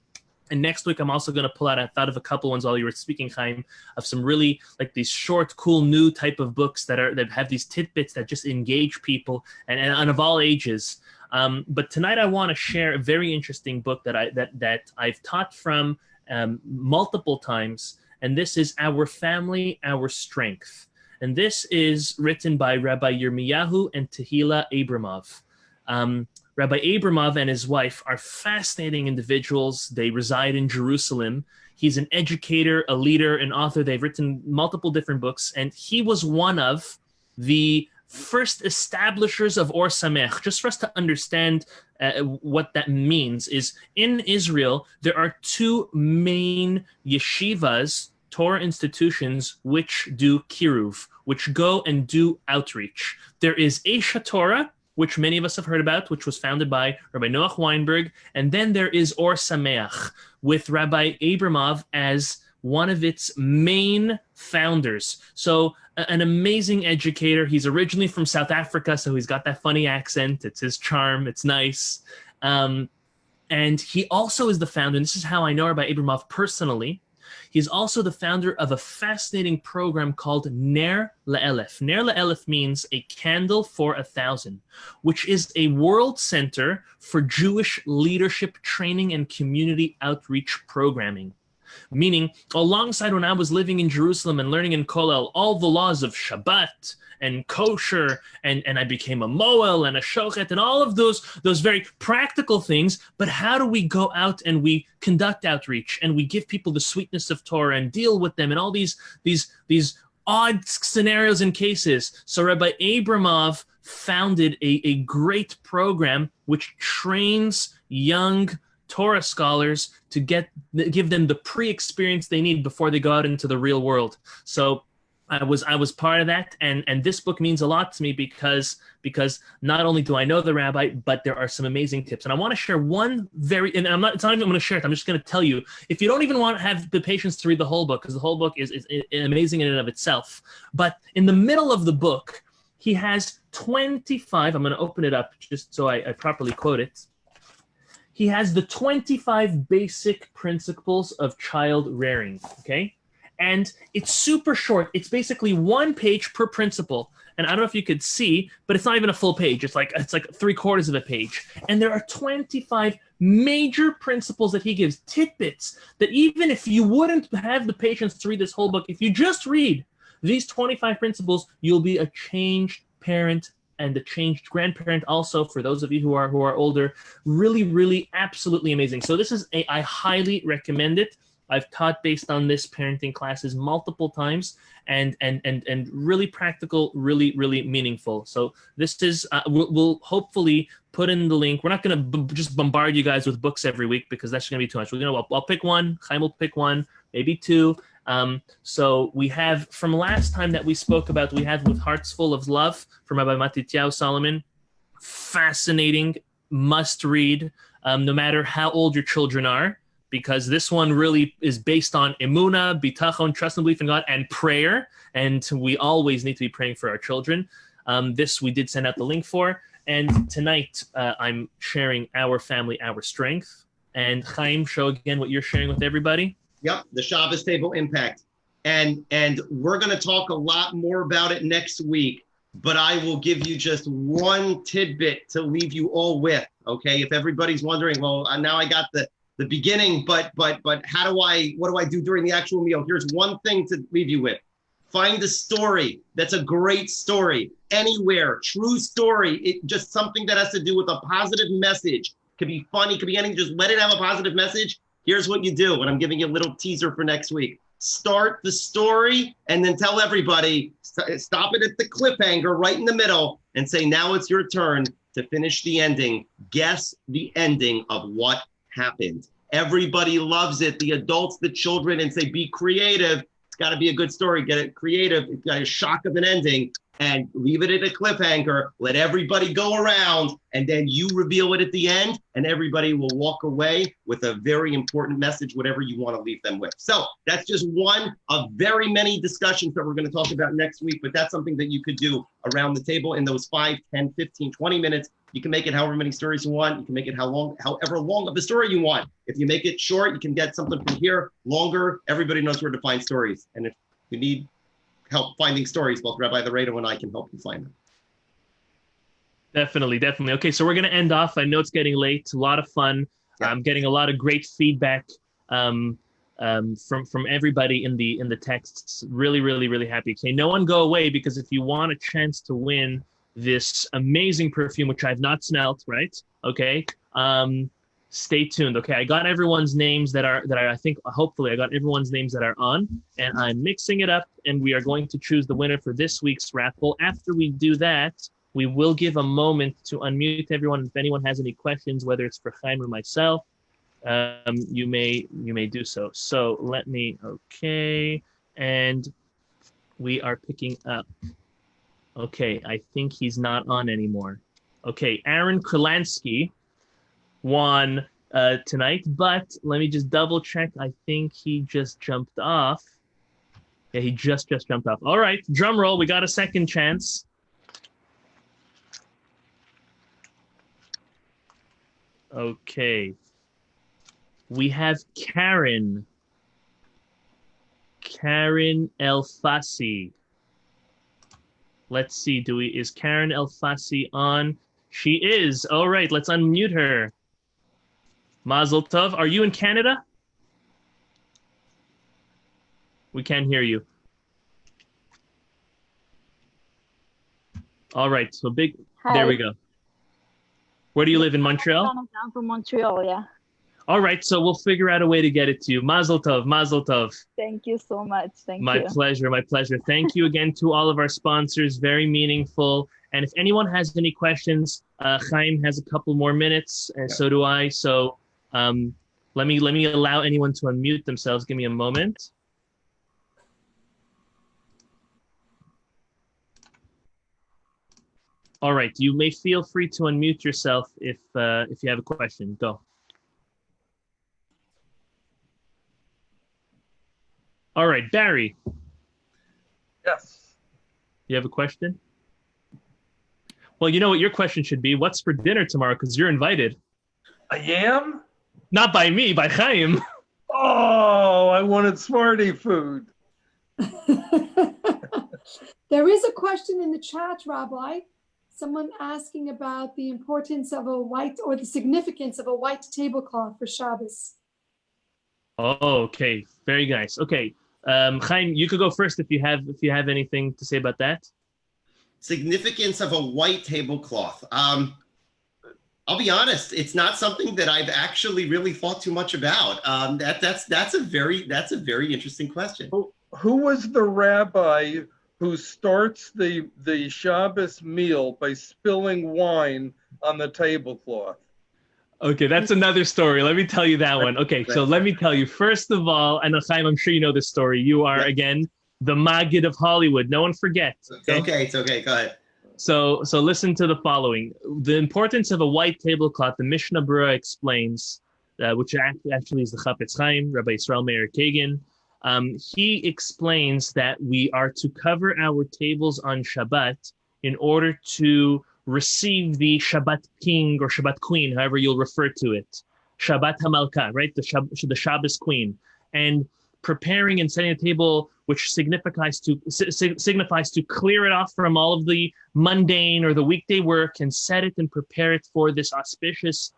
And next week, I'm also going to pull out, I thought of a couple ones while you were speaking, Chaim, of some really like these short, cool, new type of books that have these tidbits that just engage people and of all ages. But tonight I want to share a very interesting book that I've taught from multiple times, and this is Our Family, Our Strength. And this is written by Rabbi Yirmiyahu and Tehila Abramov. Rabbi Abramov and his wife are fascinating individuals. They reside in Jerusalem. He's an educator, a leader, an author. They've written multiple different books, and he was one of the first establishers of Or Sameach. Just for us to understand what that means, is in Israel, there are 2 main yeshivas, Torah institutions, which do kiruv, which go and do outreach. There is Eish Torah, which many of us have heard about, which was founded by Rabbi Noach Weinberg. And then there is Or Sameach, with Rabbi Abramov as one of its main founders. So an amazing educator. He's originally from South Africa, so he's got that funny accent. It's his charm. It's nice. And he also is the founder, and this is how I know Rabbi Abramov personally. He's also the founder of a fascinating program called Ner Le'elef. Ner Le'elef means a candle for 1,000, which is a world center for Jewish leadership training and community outreach programming. meaning alongside when I was living in Jerusalem and learning in Kollel all the laws of Shabbat and kosher, and I became a moel and a shochet and all of those very practical things. But how do we go out and we conduct outreach and we give people the sweetness of Torah and deal with them and all these odd scenarios and cases? So Rabbi Abramov founded a great program which trains young Torah scholars to give them the pre-experience they need before they go out into the real world. So I was part of that, and this book means a lot to me because not only do I know the rabbi, but there are some amazing tips. And I want to share one it's not even going to share it. I'm just going to tell you, if you don't even want to have the patience to read the whole book, because the whole book is amazing in and of itself. But in the middle of the book, he has 25, I'm going to open it up just so I properly quote it. He has the 25 basic principles of child rearing, okay? And it's super short. It's basically 1 page per principle. And I don't know if you could see, but it's not even a full page. It's like 3/4 of a page. And there are 25 major principles that he gives, tidbits, that even if you wouldn't have the patience to read this whole book, if you just read these 25 principles, you'll be a changed parent and a changed grandparent also, for those of you who are older. Really, really, absolutely amazing. So this is I highly recommend it. I've taught based on this parenting classes multiple times, and really practical, really, really meaningful. So this is, we'll hopefully put in the link. We're not going to just bombard you guys with books every week because that's going to be too much. We're going to, I'll pick one, Chaim will pick one, maybe two. So we have, from last time that we spoke about, we had With Hearts Full of Love from Rabbi Matityahu Solomon. Fascinating, must read, no matter how old your children are, because this one really is based on emunah, bitachon, trust and belief in God, and prayer. And we always need to be praying for our children. This we did send out the link for. And tonight I'm sharing Our Family, Our Strength. And Chaim, show again what you're sharing with everybody. Yep, the Shabbos Table Impact. And we're going to talk a lot more about it next week, but I will give you just one tidbit to leave you all with, okay? If everybody's wondering, well, now I got the beginning, but what do I do during the actual meal? Here's one thing to leave you with. Find a story that's a great story, anywhere, true story. It just something that has to do with a positive message. Could be funny, could be anything, just let it have a positive message. Here's what you do, and I'm giving you a little teaser for next week. Start the story and then tell everybody, stop it at the cliffhanger right in the middle and say, now it's your turn to finish the ending. Guess the ending of what happened. Everybody loves it. The adults, the children, and say, be creative. It's got to be a good story. Get it creative. It's got a shock of an ending, and leave it at a cliffhanger. Let everybody go around, and then you reveal it at the end, and everybody will walk away with a very important message, whatever you want to leave them with. So that's just one of very many discussions that we're going to talk about next week, but that's something that you could do around the table in those 5, 10, 15, 20 minutes. You can make it however many stories you want. You can make it however long of a story you want. If you make it short, you can get something from here. Longer, everybody knows where to find stories. And if you need help finding stories, both Rabbi Laredo and I can help you find them. Definitely. Okay, so we're going to end off. I know it's getting late. A lot of fun. Yeah. I'm getting a lot of great feedback from everybody in the texts. Really, really, really happy. Okay, no one go away, because if you want a chance to win this amazing perfume, which I've not smelled, right? Okay. Stay tuned. Okay. I got everyone's names that are, I think, hopefully I got everyone's names that are on, and I'm mixing it up, and we are going to choose the winner for this week's raffle. After we do that, we will give a moment to unmute everyone. If anyone has any questions, whether it's for Chaim or myself, you may do so. So let me, okay. And we are picking up. Okay, I think he's not on anymore. Okay, Aaron Kurlansky won tonight, but let me just double check. I think he just jumped off. Yeah, he just jumped off. All right, drum roll. We got a second chance. Okay. We have Karen Elfasi. Let's see, is Karen Elfasi on? She is. All right, let's unmute her. Mazel tov. Are you in Canada? We can hear you. All right. So big. Hi. There we go. Where do you live in Montreal? I'm from Montreal, yeah. All right. So we'll figure out a way to get it to you. Mazel tov. Mazel tov. Thank you so much. Thank you. My pleasure. My pleasure. Thank you again to all of our sponsors. Very meaningful. And if anyone has any questions, Chaim has a couple more minutes, and so do I. So let me allow anyone to unmute themselves. Give me a moment. All right. You may feel free to unmute yourself if you have a question. Go. All right, Barry. Yes. You have a question? Well, you know what your question should be. What's for dinner tomorrow? Because you're invited. I am? Not by me, by Chaim. Oh, I wanted Smarty food. There is a question in the chat, Rabbi. Someone asking about the importance of a white, or the significance of a white tablecloth for Shabbos. Oh, okay. Very nice. Okay. Chaim, you could go first if you have anything to say about that. Significance of a white tablecloth. I'll be honest, it's not something that I've actually really thought too much about. That's a very interesting question. Who was the rabbi who starts the Shabbos meal by spilling wine on the tablecloth? Okay, that's another story. Let me tell you that one. Okay, so let me tell you. First of all, and Chaim, I'm sure you know this story. You are, again, the Maggid of Hollywood. No one forgets. Okay, it's okay. Go ahead. So listen to the following. The importance of a white tablecloth, the Mishnah Berurah explains, which actually is the Chafetz Chaim, Rabbi Yisrael Meir Kagan. He explains that we are to cover our tables on Shabbat in order to receive the Shabbat king or Shabbat queen, however you'll refer to it. Shabbat HaMalka, right? The Shabbos queen. And preparing and setting a table, which signifies to clear it off from all of the mundane or the weekday work and set it and prepare it for this auspicious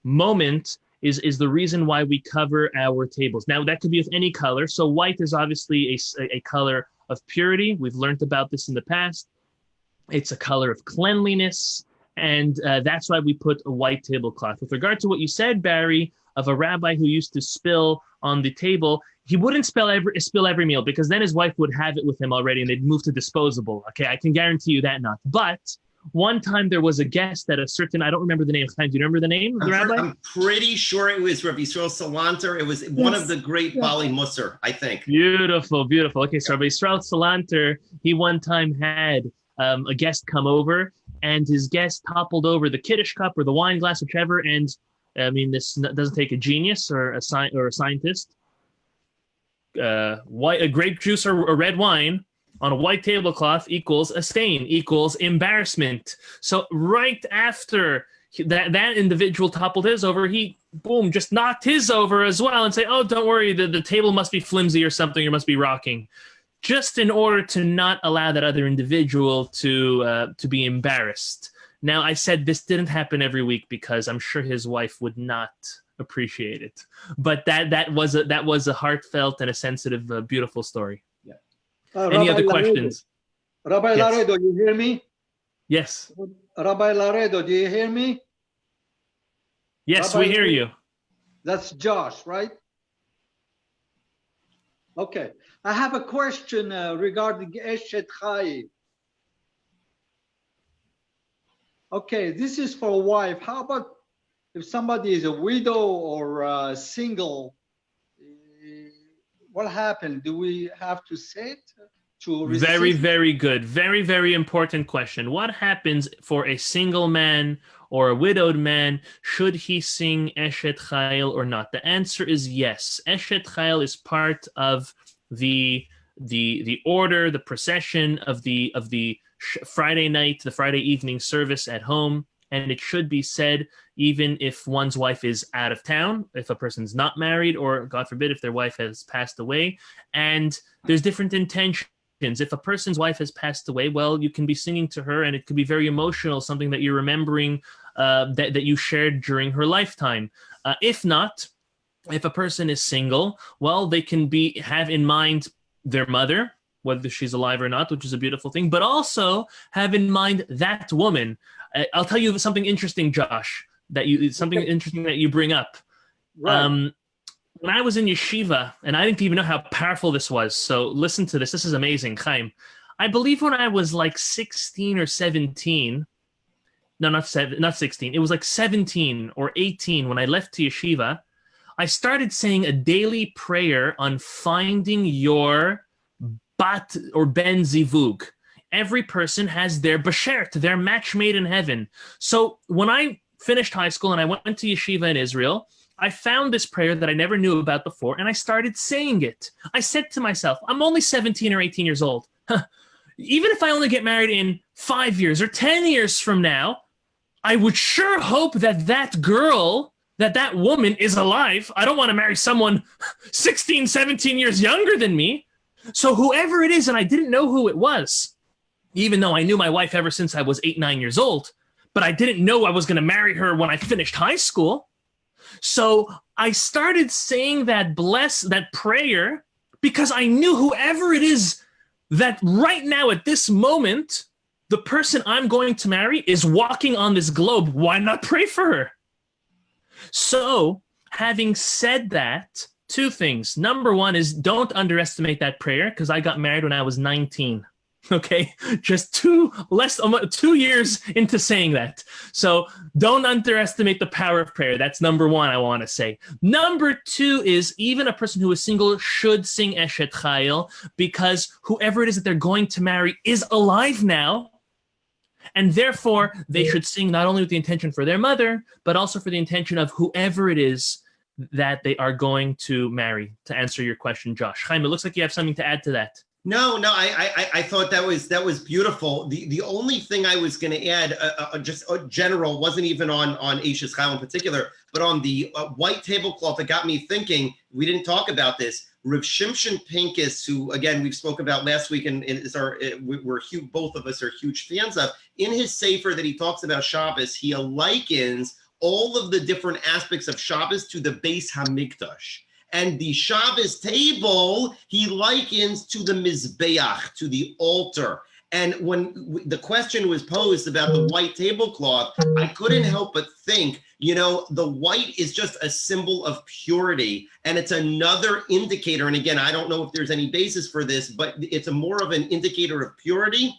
moment is the reason why we cover our tables. Now, that could be of any color. So white is obviously a color of purity. We've learned about this in the past. It's a color of cleanliness, and that's why we put a white tablecloth. With regard to what you said, Barry, of a rabbi who used to spill on the table, he wouldn't spill every meal, because then his wife would have it with him already and they'd move to disposable. Okay, I can guarantee you that not. But one time there was a guest at a certain, I don't remember the name. Do you remember the name of the rabbi? I'm pretty sure it was Rabbi Yisrael Salanter. It was one of the great Bali Musar, I think. Beautiful, beautiful. Okay, so Rabbi Yisrael Salanter, he one time had a guest come over, and his guest toppled over the Kiddush cup or the wine glass, whichever. And I mean, this doesn't take a genius or a scientist. A grape juice or a red wine on a white tablecloth equals a stain, equals embarrassment. So right after that individual toppled his over, he, boom, just knocked his over as well and say, oh, don't worry, the table must be flimsy or something, or must be rocking. Just in order to not allow that other individual to be embarrassed. Now, I said this didn't happen every week because I'm sure his wife would not appreciate it. But that was a heartfelt and a sensitive, beautiful story. Yeah. Any other questions? Rabbi Laredo, you hear me? Yes. Rabbi Laredo, do you hear me? Yes, we hear you. That's Josh, right? Okay. I have a question regarding Eshet Chai. Okay, this is for a wife. How about if somebody is a widow or single? What happened? Do we have to say it? Very, very good. Very, very important question. What happens for a single man or a widowed man? Should he sing Eshet Chayil or not? The answer is yes. Eshet Chayil is part of the order, the procession of the Friday night, the Friday evening service at home, and it should be said even if one's wife is out of town, if a person's not married, or God forbid, if their wife has passed away. And there's different intentions. If a person's wife has passed away, well, you can be singing to her, and it could be very emotional, something that you're remembering that you shared during her lifetime. If not, if a person is single, well, they can have in mind their mother, whether she's alive or not, which is a beautiful thing, but also have in mind that woman. I'll tell you something interesting, Josh, interesting that you bring up. Right. When I was in yeshiva, and I didn't even know how powerful this was, so listen to this. This is amazing, Chaim. I believe when I was like 16 or 17, no, not 16. It was like 17 or 18 when I left to yeshiva, I started saying a daily prayer on finding your bat or ben zivug. Every person has their bashert, their match made in heaven. So when I finished high school and I went to yeshiva in Israel, I found this prayer that I never knew about before, and I started saying it. I said to myself, I'm only 17 or 18 years old. Even if I only get married in 5 years or 10 years from now, I would sure hope that that girl, that woman is alive. I don't want to marry someone 16, 17 years younger than me. So whoever it is, and I didn't know who it was, even though I knew my wife ever since I was 8, 9 years old, but I didn't know I was going to marry her when I finished high school. So I started saying that prayer because I knew whoever it is that right now at this moment, the person I'm going to marry is walking on this globe. Why not pray for her? So having said that, 2 things. Number 1 is don't underestimate that prayer, because I got married when I was 19. Okay, just 2 years into saying that. So don't underestimate the power of prayer. That's number 1 I want to say. Number 2 is even a person who is single should sing Eshet Chayil, because whoever it is that they're going to marry is alive now. And therefore, they should sing not only with the intention for their mother, but also for the intention of whoever it is that they are going to marry, to answer your question, Josh. Chaim, it looks like you have something to add to that. No, I thought that was beautiful. The only thing I was going to add, just general, wasn't even on Eishes Chayil in particular, but on the white tablecloth, that got me thinking. We didn't talk about this. Rav Shimshon Pincus, who again we've spoken about last week, and both of us are huge fans of. In his sefer that he talks about Shabbos, he likens all of the different aspects of Shabbos to the Beis Hamikdash. And the Shabbos table, he likens to the Mizbeach, to the altar. And when the question was posed about the white tablecloth, I couldn't help but think, the white is just a symbol of purity. And it's another indicator. And again, I don't know if there's any basis for this, but it's more of an indicator of purity.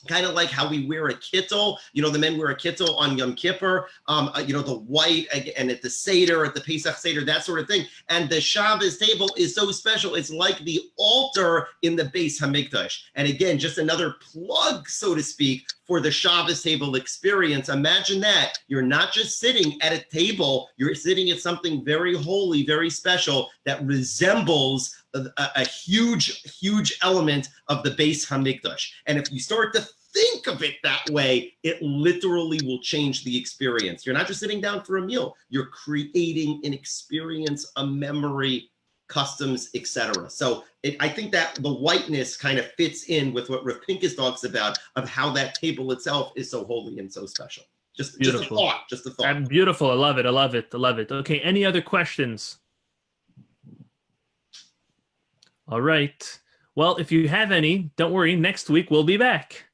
Kind of like how we wear a kittel, the men wear a kittel on Yom Kippur, the white, and at the Seder, at the Pesach Seder, that sort of thing. And the Shabbos table is so special. It's like the altar in the Beis Hamikdash. And again, just another plug, so to speak, for the Shabbos table experience. Imagine that. You're not just sitting at a table, you're sitting at something very holy, very special that resembles a huge element of the Beis Hamikdash. And if you start to think of it that way, it literally will change the experience. You're not just sitting down for a meal, you're creating an experience, a memory, customs, etc. So I think that the whiteness kind of fits in with what Rav Pincus talks about, of how that table itself is so holy and so special. Just a thought. Beautiful. I love it. Okay, any other questions? All right. Well, if you have any, don't worry. Next week we'll be back.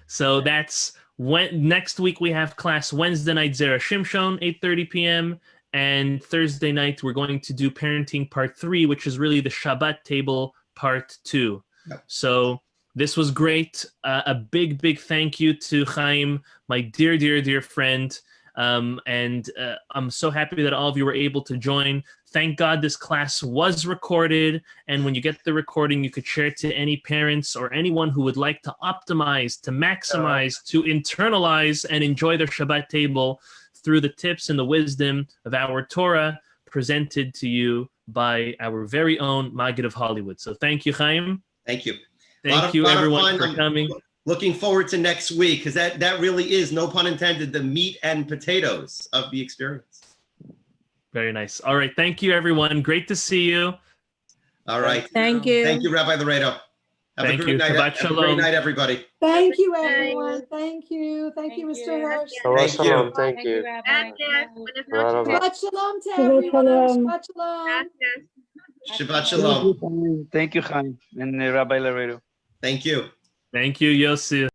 So that's when next week we have class Wednesday night Zera Shimshon 8:30 p.m. and Thursday night we're going to do parenting part 3, which is really the Shabbat table part 2. Yep. So this was great. A big thank you to Chaim, my dear friend. And I'm so happy that all of you were able to join. Thank God this class was recorded, and when you get the recording, you could share it to any parents or anyone who would like to optimize, to maximize, to internalize and enjoy their Shabbat table through the tips and the wisdom of our Torah presented to you by our very own Maggid of Hollywood. So thank you, Chaim. Thank you. Thank you, everyone, for coming. Looking forward to next week, because that really is, no pun intended, the meat and potatoes of the experience. Very nice. All right. Thank you, everyone. Great to see you. All right. Thank you. Thank you, Rabbi Laredo. Have Thank a good you. night. Shabbat Have a great shalom. night, everybody. Thank you, everyone. Thank you. Thank you, Mr. Hirsch. Thank you. Thank you. Shabbat shalom to Shabbat everyone. shalom. Shabbat shalom. Shabbat shalom. Thank you, Chaim and Rabbi Laredo. Thank you. Thank you, Yossi.